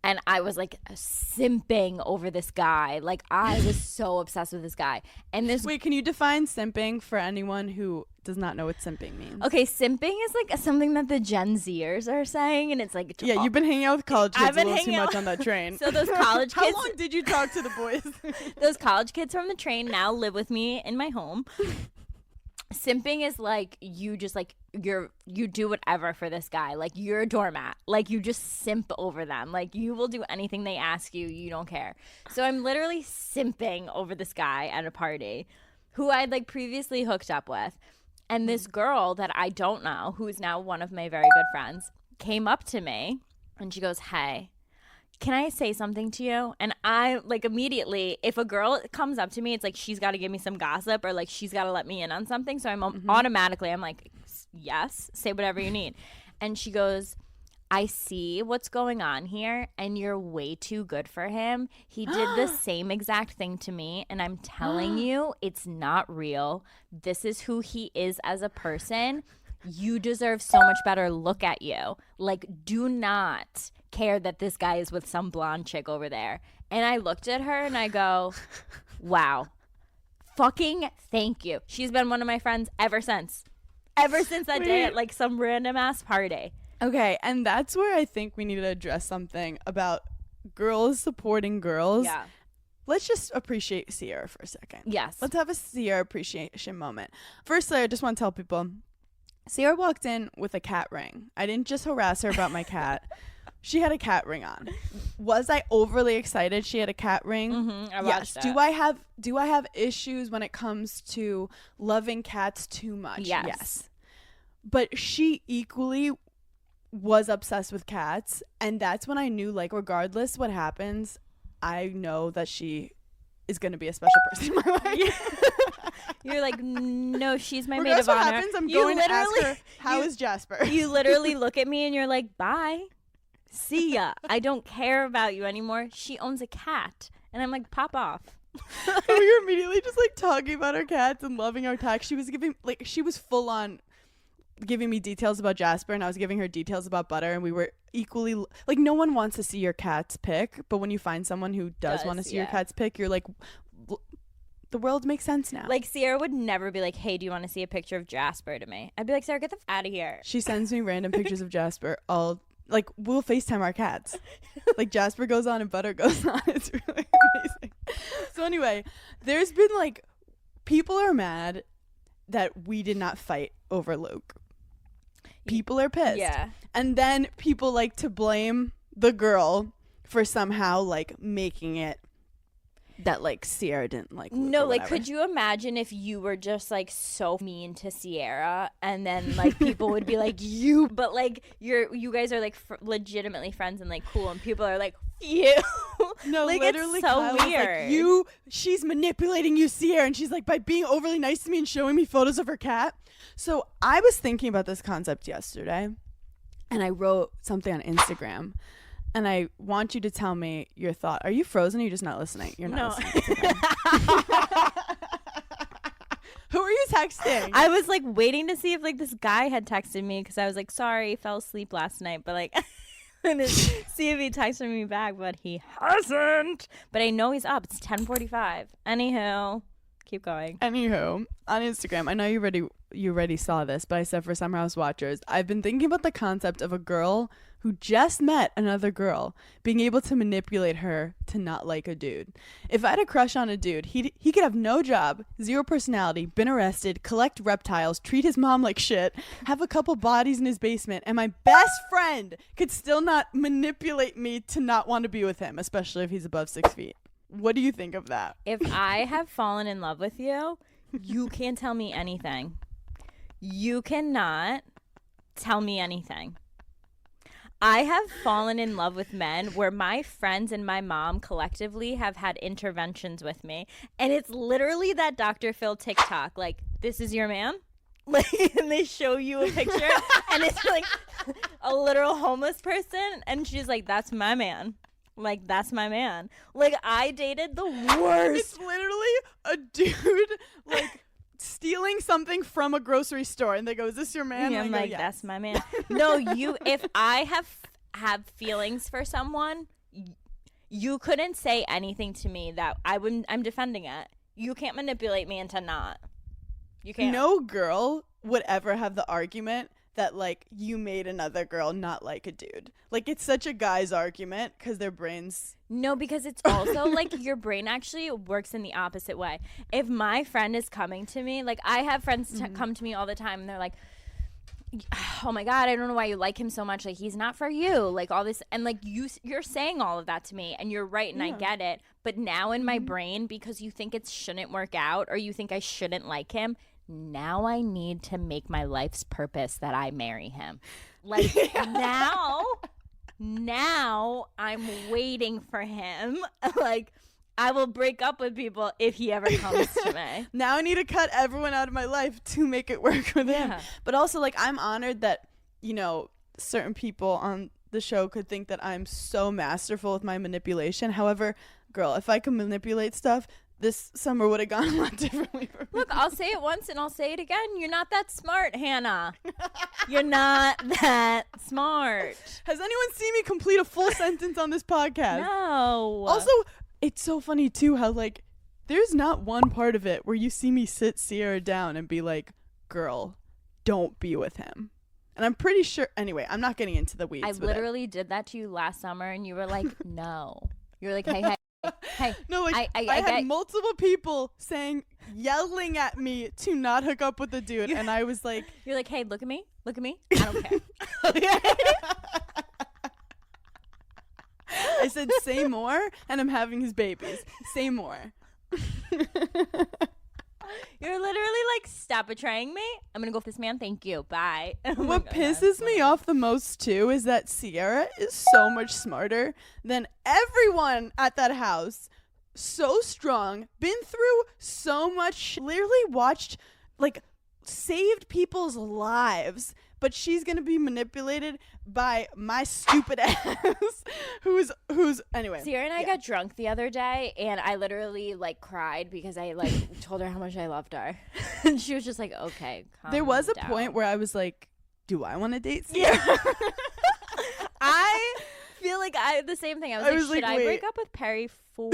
and I was like simping over this guy. Like, I was so obsessed with this guy. And this. Wait, can you define simping for anyone who does not know what simping means? Okay, simping is like something that the Gen Zers are saying, and it's like. Yeah, you've been hanging out with college kids I've been a little too hanging much out- on that train. So those college kids. How long did you talk to the boys? Those college kids from the train now live with me in my home. Simping is like you just like you do whatever for this guy. Like, you're a doormat. Like, you just simp over them. Like, you will do anything they ask you. You don't care. So I'm literally simping over this guy at a party who I'd like previously hooked up with. And this girl that I don't know, who is now one of my very good friends, came up to me and she goes, hey, can I say something to you? And I like immediately, if a girl comes up to me, it's like she's got to give me some gossip, or like she's got to let me in on something. So I'm automatically, I'm like, yes, say whatever you need. And she goes, I see what's going on here, and you're way too good for him. He did the same exact thing to me, and I'm telling you, it's not real. This is who he is as a person. You deserve so much better. Look at you. Like, do not care that this guy is with some blonde chick over there. And I looked at her and I go, wow, fucking thank you. She's been one of my friends ever since that day at like some random ass party. Okay, and that's where I think we need to address something about girls supporting girls. Yeah. Let's just appreciate Sierra for a second. Yes. Let's have a Sierra appreciation moment. Firstly, I just want to tell people, Sierra walked in with a cat ring. I didn't just harass her about my cat. She had a cat ring on. Was I overly excited she had a cat ring? I Yes. watched Do I have issues when it comes to loving cats too much? Yes. But she equally was obsessed with cats, and that's when I knew, like, regardless what happens, I know that she is going to be a special person in my life. You're like, no, she's my maid Regardless of what honor. happens, I'm You going to ask literally- her, how is Jasper? You literally look at me and you're like, bye. See ya. I don't care about you anymore. She owns a cat. And I'm like, pop off. We were immediately just like talking about our cats and loving our cats. She was full on giving me details about Jasper, and I was giving her details about Butter, and we were equally like, no one wants to see your cat's pic, but when you find someone who does want to see your cat's pic, you're like, the world makes sense now. Like, Sierra would never be like, hey, do you want to see a picture of Jasper to me? I'd be like, Sarah, get the f out of here. She sends me random pictures of Jasper. Like, we'll FaceTime our cats. Like, Jasper goes on and Butter goes on. It's really amazing. So anyway, there's been like, people are mad that we did not fight over Luke. People are pissed. Yeah. And then people like to blame the girl for somehow like making it that like Sierra didn't like Luke. No, or like, whatever. could you imagine if you were just like so mean to Sierra, and then like people would be like you, but like you guys are like legitimately friends and like cool, and people are like you. No, like, literally, it's so Kyle was weird. like, she's manipulating you, Sierra, and she's like by being overly nice to me and showing me photos of her cat. So I was thinking about this concept yesterday, and I wrote something on Instagram. And I want you to tell me your thought. Are you frozen or are you just not listening? You're not listening. Okay. Who are you texting? I was like waiting to see if like this guy had texted me, because I was like, sorry, fell asleep last night, but like and see if he texted me back, but he hasn't. But I know he's up. It's 10:45. Anywho, keep going. Anywho, on Instagram, I know you already saw this, but I said for Summer House watchers, I've been thinking about the concept of a girl who just met another girl being able to manipulate her to not like a dude. If I had a crush on a dude, he could have no job, zero personality, been arrested, collect reptiles, treat his mom like shit, have a couple bodies in his basement, and my best friend could still not manipulate me to not want to be with him, especially if he's above 6 feet. What do you think of that? If I have fallen in love with you, you can't tell me anything. You cannot tell me anything. I have fallen in love with men where my friends and my mom collectively have had interventions with me. And it's literally that Dr. Phil TikTok, like, this is your man? Like, and they show you a picture and it's like a literal homeless person. And she's like, that's my man. Like, that's my man. Like, I dated the worst. It's literally a dude, like, stealing something from a grocery store, and they go, is this your man? Yeah, I'm like, yes. That's my man. No, if I have feelings for someone, you couldn't say anything to me that I'm defending it. You can't manipulate me into not. You can't. No girl would ever have the argument that like you made another girl not like a dude. Like, it's such a guy's argument because their brains. No, because it's also like your brain actually works in the opposite way. If my friend is coming to me, like I have friends come to me all the time and they're like, oh my God, I don't know why you like him so much. Like, he's not for you. Like all this. And like you're saying all of that to me and you're right. And I get it. But now in my brain, because you think it shouldn't work out or you think I shouldn't like him, now I need to make my life's purpose that I marry him. Like now I'm waiting for him. Like, I will break up with people if he ever comes to me. Now I need to cut everyone out of my life to make it work with him. But also, like, I'm honored that, you know, certain people on the show could think that I'm so masterful with my manipulation. However, girl, if I could manipulate stuff, this summer would have gone a lot differently for me. Look, I'll say it once and I'll say it again. You're not that smart, Hannah. You're not that smart. Has anyone seen me complete a full sentence on this podcast? No. Also, it's so funny, too, how, like, there's not one part of it where you see me sit Sierra down and be like, girl, don't be with him. And I'm pretty sure. Anyway, I'm not getting into the weeds. I literally did that to you last summer and you were like, no. You were like, hey. No, like I had multiple people yelling at me to not hook up with the dude, and I was like, you're like, hey, look at me, I don't care. I said, say more, and I'm having his babies. Say more. You're literally like, stop betraying me. I'm gonna go with this man. Thank you. Bye. What pisses me off the most too is that Sierra is so much smarter than everyone at that house. So strong, been through so much, literally watched, like, saved people's lives, but she's gonna be manipulated by my stupid ass who's anyway. Sierra and I got drunk the other day and I literally like cried because I like told her how much I loved her. And she was just like, okay, calm There was a down. point where I was like, do I want to date Sierra? I feel like I had the same thing. I was like, should I wait. break up with Perry for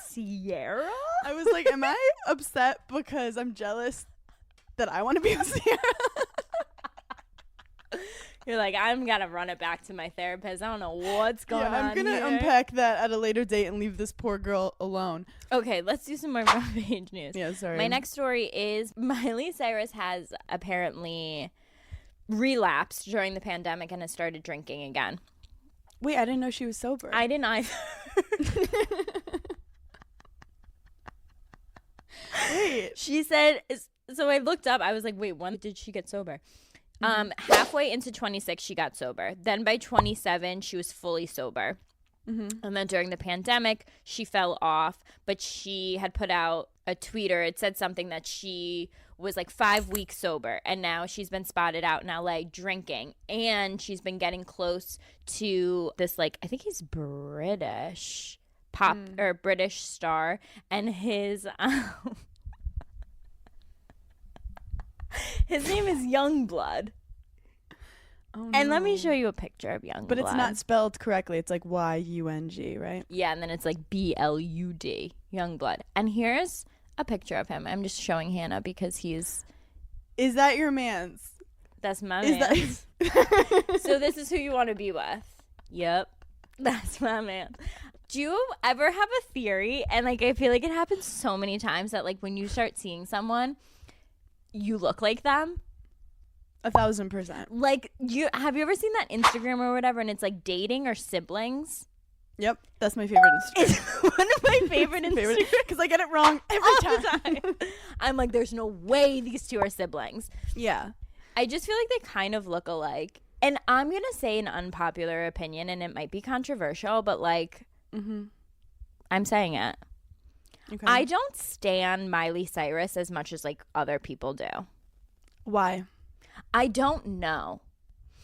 Sierra? I was like, am I upset because I'm jealous that I want to be with Sierra? You're like, I'm gonna run it back to my therapist. I don't know what's going on. I'm gonna here. unpack that at a later date and leave this poor girl alone. Okay, let's do some more front page news. Yeah, sorry. My next story is Miley Cyrus has apparently relapsed during the pandemic and has started drinking again. Wait, I didn't know she was sober. I didn't either. Wait. She said, so I looked up. I was like, wait, when did she get sober? Halfway into 26, she got sober. Then by 27, she was fully sober. And then during the pandemic, she fell off, but she had put out a tweeter. It said something that she was like 5 weeks sober, and now she's been spotted out in LA drinking, and she's been getting close to this, like, I think he's British pop or British star, and his his name is Youngblood. Oh, And no. let me show you a picture of Youngblood. But it's not spelled correctly. It's like Y-U-N-G, right? Yeah, and then it's like B-L-U-D, Youngblood. And here's a picture of him. I'm just showing Hannah because Is that your man's? that's my Is man. that? So this is who you want to be with. Yep, that's my man. Do you ever have a theory? And like, I feel like it happens so many times that like when you start seeing someone, you look like them. 1,000%. Like, have you ever seen that Instagram or whatever, and it's like dating or siblings? Yep, that's my favorite Instagram. It's one of my favorite Instagrams. Because I get it wrong every All time. the time. I'm like, there's no way these two are siblings. Yeah. I just feel like they kind of look alike. And I'm going to say an unpopular opinion, and it might be controversial, but like, I'm saying it. Okay. I don't stan Miley Cyrus as much as like other people do. Why? I don't know.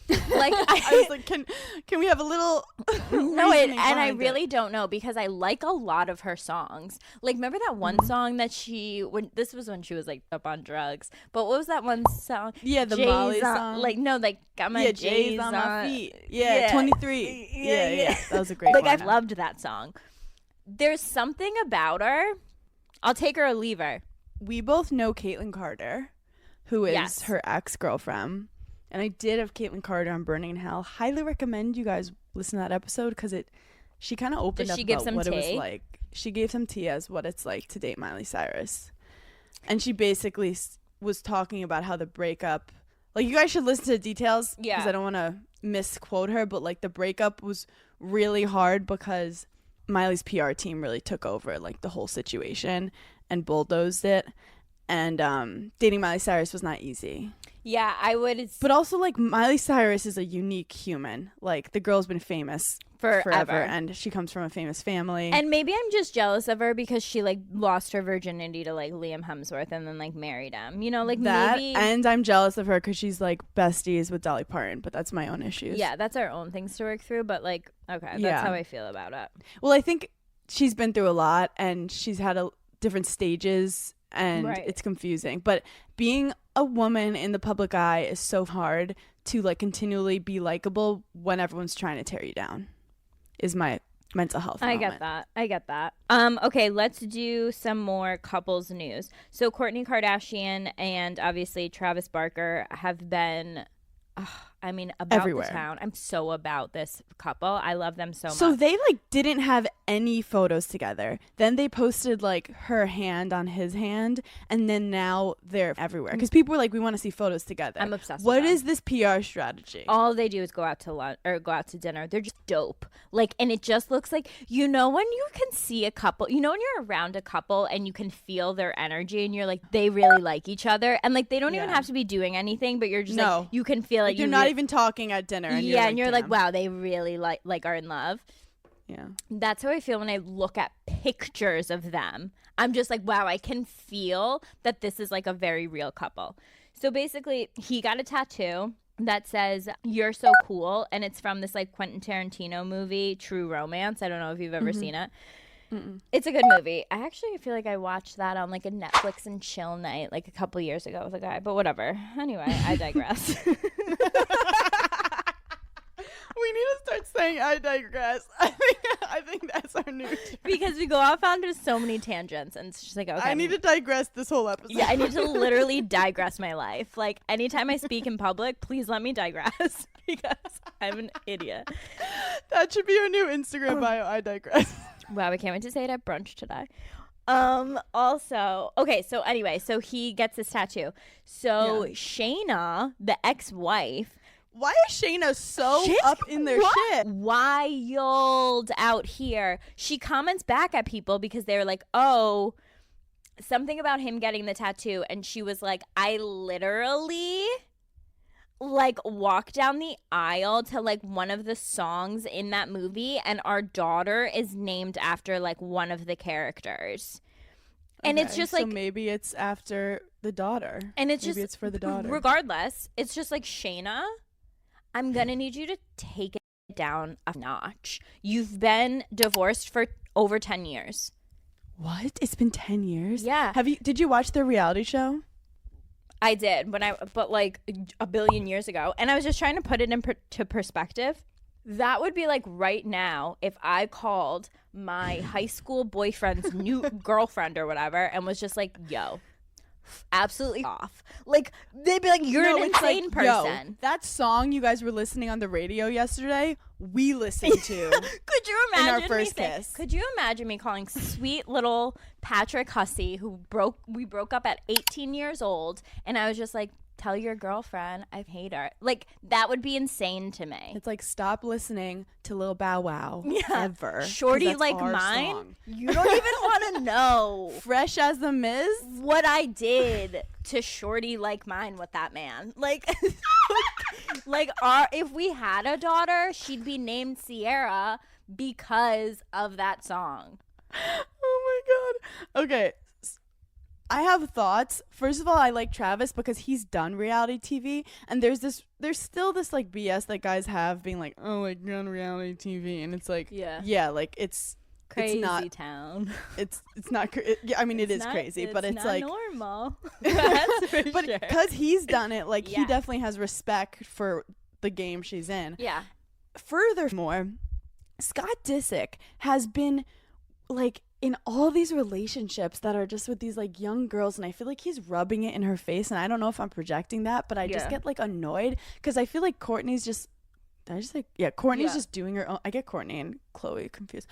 Like I was like, can we have a little no, reasoning and I behind really it? don't know because I like a lot of her songs. Like, remember that one song that this was when she was like up on drugs. But what was that one song? Yeah, the J's Molly on- song. Like, no, like got my J's on my feet. Yeah, Yeah. 23. Yeah. That was a great Like, one. I loved that song. There's something about her. I'll take her or leave her. We both know Caitlyn Carter, who is Yes. her ex-girlfriend. And I did have Caitlyn Carter on Burning in Hell. Highly recommend you guys listen to that episode because she kind of opened Does up she give about some what it was tea? like. She gave some tea as what it's like to date Miley Cyrus. And she basically was talking about how the breakup, like, you guys should listen to the details because Yeah. I don't want to misquote her, but like the breakup was really hard because Miley's PR team really took over like the whole situation and bulldozed it. And dating Miley Cyrus was not easy. Yeah, I would. But also, like, Miley Cyrus is a unique human. Like, the girl's been famous forever, and she comes from a famous family. And maybe I'm just jealous of her because she like lost her virginity to like Liam Hemsworth and then like married him. You know, like that, maybe. and I'm jealous of her because she's like besties with Dolly Parton, but that's my own issues. Yeah, that's our own things to work through. But like, okay, that's Yeah. how I feel about it. Well, I think she's been through a lot, and she's had different stages, and Right. it's confusing. But being a woman in the public eye is so hard to like continually be likable when everyone's trying to tear you down. Is my mental health I moment. get that. Okay, let's do some more couples news. So Kourtney Kardashian and obviously Travis Barker have been about Everywhere. the town. I'm so about this couple. I love them so So much. they like didn't have any photos together. Then they posted like her hand on his hand, and then now they're everywhere because people were like, "We want to see photos together." I'm obsessed with What them. is this PR strategy? All they do is go out to lunch or go out to dinner. They're just dope. Like, and it just looks like, you know, when you can see a couple, you know, when you're around a couple and you can feel their energy and you're like, they really like each other. And like, they don't even Yeah. have to be doing anything, but you're just No. like, you can feel it. Like, you're not even talking at dinner. And yeah. And you're like, "Damn." wow, they really like are in love. Yeah. That's how I feel when I look at pictures of them. I'm just like, wow, I can feel that this is like a very real couple. So basically, he got a tattoo that says, "You're so cool." And it's from this like Quentin Tarantino movie, True Romance. I don't know if you've ever seen it. It's a good movie. I actually feel like I watched that on like a Netflix and chill night like a couple years ago with a guy, but whatever. Anyway, I digress. We need to start saying "I digress." I think that's our new term. Because we go off onto so many tangents and it's just like, okay. I need to digress this whole episode. Yeah, I need to literally digress my life. Like, anytime I speak in public, please let me digress because I'm an idiot. That should be our new Instagram bio. I digress. Wow, I can't wait to say it at brunch today. Also, okay, so anyway, so he gets this tattoo. So Yeah. Shayna, the ex-wife, Why is Shayna so Shit? up in their shit? Wild out here. She comments back at people because they were like, oh, something about him getting the tattoo. And she was like, I literally like walked down the aisle to like one of the songs in that movie, and our daughter is named after like one of the characters. And it's just so like, maybe it's after the daughter. and it's maybe just, it's for the daughter. regardless, it's just like, Shayna, I'm gonna need you to take it down a notch. You've been divorced for over 10 years. What? It's been 10 years? Yeah. Did you watch the reality show? I did, but like a billion years ago. And I was just trying to put it into perspective. That would be like right now if I called my high school boyfriend's new girlfriend or whatever and was just like, yo, absolutely off. Like, they'd be like, you're an insane Yo, person. that song you guys were listening on the radio yesterday, we listened to. Could you imagine in our first me saying, kiss. Could you imagine me calling sweet little Patrick Hussey, we broke up at 18 years old, and I was just like, tell your girlfriend I hate her. Like, that would be insane to me. It's like, stop listening to Lil Bow Wow ever. 'cause Shorty that's like our mine. song. You don't even want to know Fresh as the Miz. what I did to Shorty like mine with that man. Like, if we had a daughter, she'd be named Sierra because of that song. Oh my god. Okay. I have thoughts. First of all, I like Travis because he's done reality TV, and there's still this like BS that guys have being like, oh, like you're on reality TV, and it's like, yeah, like it's Crazy not town. It's not yeah, I mean it is crazy, but it's not like normal. That's for but sure. because he's done it, like he Yeah. definitely has respect for the game she's in. Yeah. Furthermore, Scott Disick has been like in all these relationships that are just with these like young girls, and I feel like he's rubbing it in her face, and I don't know if I'm projecting that, but I just get like annoyed because I feel like Courtney's just Courtney's just doing her own. I get Courtney and Chloe confused.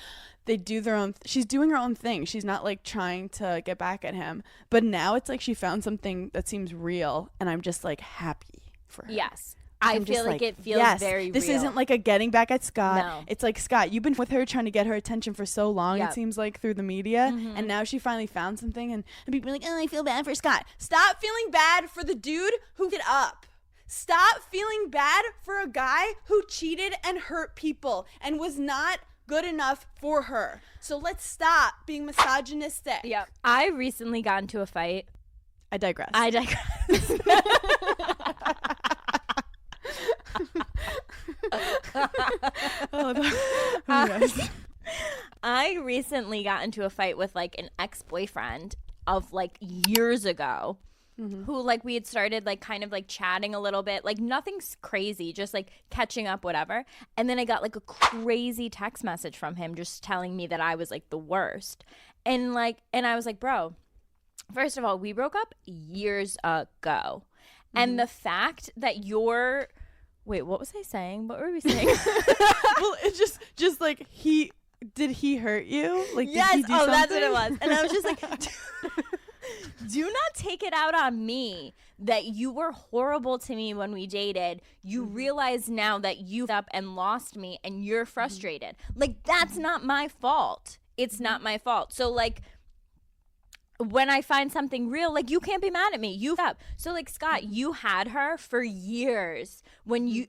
They do their own she's doing her own thing. She's not like trying to get back at him, but now it's like she found something that seems real, and I'm just like happy for her. Yes. I I'm feel just like it feels very this real. isn't like a getting back at Scott. No. It's like, Scott, you've been with her trying to get her attention for so long, Yep. it seems like, through the media, and now she finally found something, and people are like, oh, I feel bad for Scott. Stop feeling bad for the dude who did up. Stop feeling bad for a guy who cheated and hurt people and was not good enough for her. So let's stop being misogynistic. Yep. I recently got into a fight. I digress. I recently got into a fight with like an ex-boyfriend of like years ago, who like we had started like kind of like chatting a little bit, like nothing's crazy, just like catching up, whatever. And then I got like a crazy text message from him just telling me that I was like the worst. And I was like, bro, first of all, we broke up years ago. And the fact that wait, what was I saying? What were we saying? Well, it's just like did he hurt you? Like, Yes. did he do something? That's what it was. And I was just like, do not take it out on me that you were horrible to me when we dated. You realize now that you up and lost me and you're frustrated. Like, that's not my fault. It's not my fault. So like, when I find something real, like, you can't be mad at me. You've up. So like, Scott, you had her for years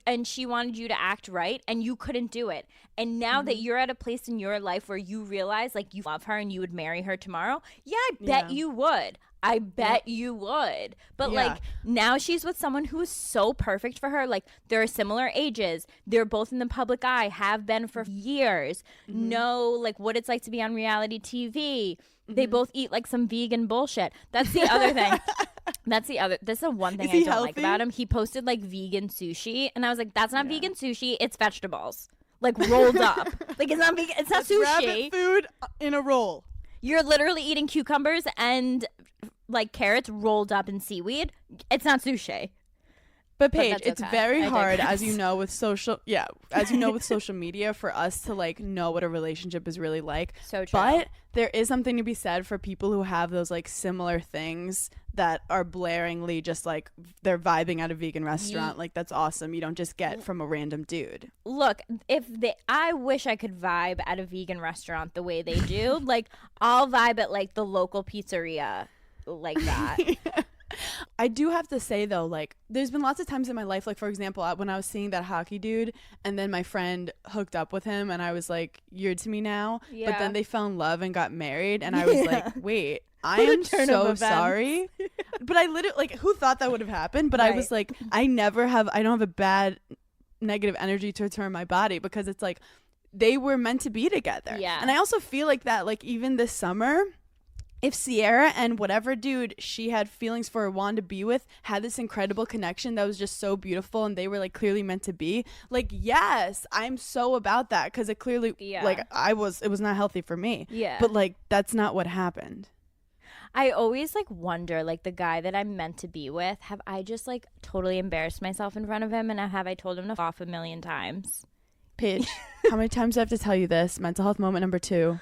and she wanted you to act right and you couldn't do it. And now that you're at a place in your life where you realize like you love her and you would marry her tomorrow, I bet you would. I bet you would. But like, now she's with someone who is so perfect for her. Like, they're similar ages. They're both in the public eye, have been for years. Know like what it's like to be on reality TV. They both eat like some vegan bullshit. That's the other thing. This is the one thing I don't like about him. He posted like vegan sushi, and I was like, that's not vegan sushi. It's vegetables, like rolled up. Like, it's not vegan. It's not sushi. Rabbit food in a roll. You're literally eating cucumbers and like carrots rolled up in seaweed. It's not sushi. But Paige, that's it's okay. very I hard, digress. as you know, with social media, for us to like know what a relationship is really like. So true. But there is something to be said for people who have those like similar things that are blaringly just like they're vibing at a vegan restaurant. Like that's awesome. You don't just get from a random dude. Look, I wish I could vibe at a vegan restaurant the way they do. Like, I'll vibe at like the local pizzeria like that. I do have to say though, like there's been lots of times in my life, like for example, when I was seeing that hockey dude and then my friend hooked up with him and I was like, you're to me now. Yeah. But then they fell in love and got married and I was like, wait, I What a am turn of so events. sorry. But I literally, like, who thought that would have happened? But I was like, I don't have a bad negative energy towards her in my body because it's like they were meant to be together. Yeah. And I also feel like that, like even this summer, if Sierra and whatever dude she had feelings for or wanted to be with had this incredible connection that was just so beautiful and they were like clearly meant to be, like, yes, I'm so about that because it clearly, like, it was not healthy for me. Yeah. But like, that's not what happened. I always like wonder, like, the guy that I'm meant to be with, have I just like totally embarrassed myself in front of him and have I told him to f off a million times? Paige, how many times do I have to tell you this? Mental health moment number 2.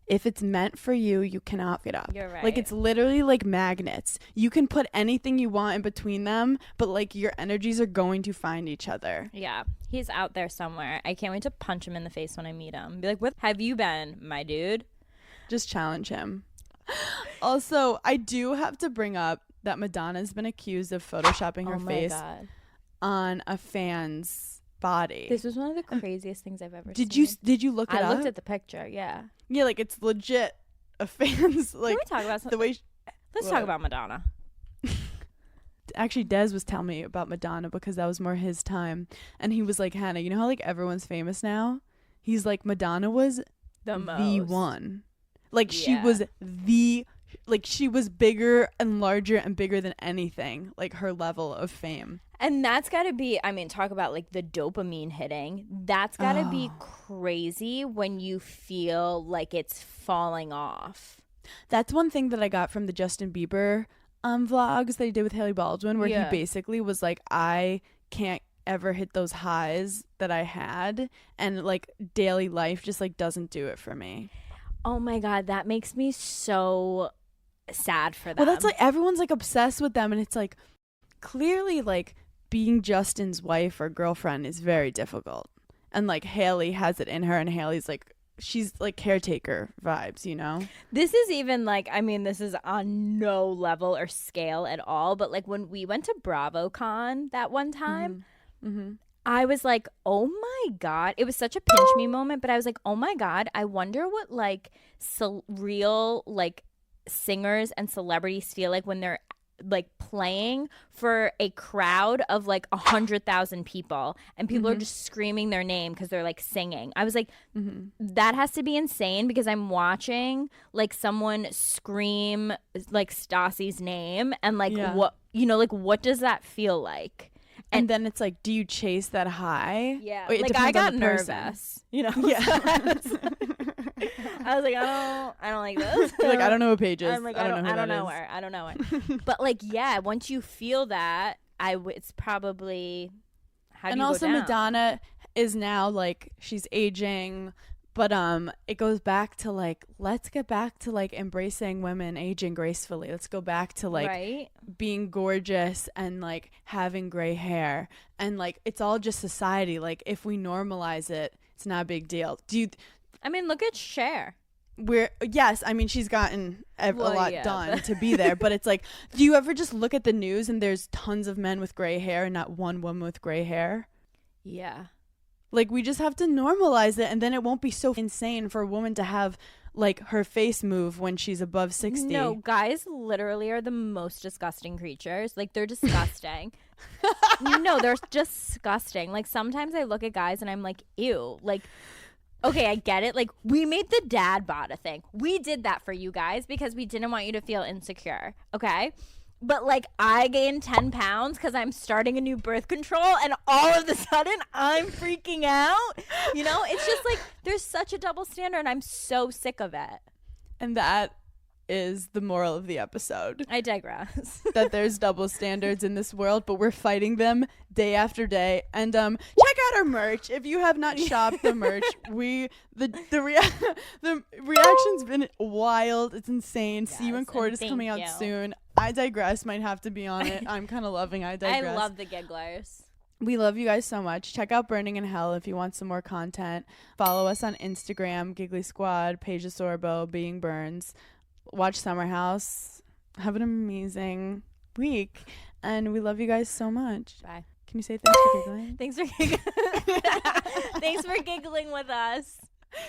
If it's meant for you, you cannot get up. You're right. Like, it's literally like magnets. You can put anything you want in between them, but like your energies are going to find each other. Yeah, he's out there somewhere. I can't wait to punch him in the face when I meet him. Be like, what have you been, my dude? Just challenge him. Also, I do have to bring up that Madonna's been accused of photoshopping her face on a fan's body. This was one of the craziest things I've ever Did seen. you look it up? I looked at the picture, yeah. Yeah, like it's legit a fan's like. Can we talk about something? the way Let's talk about Madonna. Actually, Des was telling me about Madonna because that was more his time, and he was like, Hannah, you know how like everyone's famous now? He's like, Madonna was The one. Like she Yeah. was she was bigger and larger and bigger than anything, like her level of fame. And that's got to be, I mean, talk about like the dopamine hitting. That's got to be crazy when you feel like it's falling off. That's one thing that I got from the Justin Bieber vlogs that he did with Hailey Baldwin, where he basically was like, I can't ever hit those highs that I had, and like daily life just like doesn't do it for me. Oh my God, that makes me so sad for them. Well, that's like everyone's like obsessed with them, and it's like clearly like being Justin's wife or girlfriend is very difficult, and like Hailey has it in her, and Hailey's like, she's like caretaker vibes, you know? This is even like, I mean, this is on no level or scale at all, but like when we went to BravoCon that one time, I was like, oh my God. It was such a pinch me moment, but I was like, oh my God, I wonder what like real like singers and celebrities feel like when they're like playing for a crowd of like 100,000 people and people are just screaming their name because they're like singing. I was like, that has to be insane because I'm watching like someone scream like Stassi's name and like what, you know, like what does that feel like? And then it's like, do you chase that high? Yeah, Or it like depends I on got the person. nervous, you know. Yeah. I was like, I don't like this. You're like, I don't know what Paige is. I'm like, I don't know who I don't that know is. her. I don't know her. But like, yeah, once you feel that, it's probably how do And you also go down? Madonna is now like, she's aging, but it goes back to like, let's get back to like embracing women aging gracefully. Let's go back to like right? being gorgeous and like having gray hair, and like it's all just society. Like if we normalize it, it's not a big deal. I mean, look at Cher. Yes, I mean she's gotten a lot yeah, done to be there, but it's like, do you ever just look at the news and there's tons of men with gray hair and not one woman with gray hair? Yeah. Like, we just have to normalize it, and then it won't be so insane for a woman to have like her face move when she's above 60. No, guys literally are the most disgusting creatures. Like, they're disgusting. No, they're just disgusting. Like, sometimes I look at guys and I'm like, ew. Like, okay, I get it. Like, we made the dad bod a thing. We did that for you guys because we didn't want you to feel insecure. Okay? But like, I gained 10 pounds because I'm starting a new birth control, and all of a sudden I'm freaking out. You know, it's just like there's such a double standard, and I'm so sick of it. And that is the moral of the episode. I digress. That there's double standards in this world, but we're fighting them day after day. And check out our merch if you have not shopped the merch. The reaction's been wild. It's insane. Yes, See You in Court is coming out soon. I Digress might have to be on it. I'm kind of loving I Digress. I love the gigglers. We love you guys so much. Check out Burning in Hell if you want some more content. Follow us on Instagram, Giggly Squad, Paige Sorbo, Being Burns. Watch Summer House. Have an amazing week. And we love you guys so much. Bye. Can you say thanks for giggling? Thanks for giggling with us.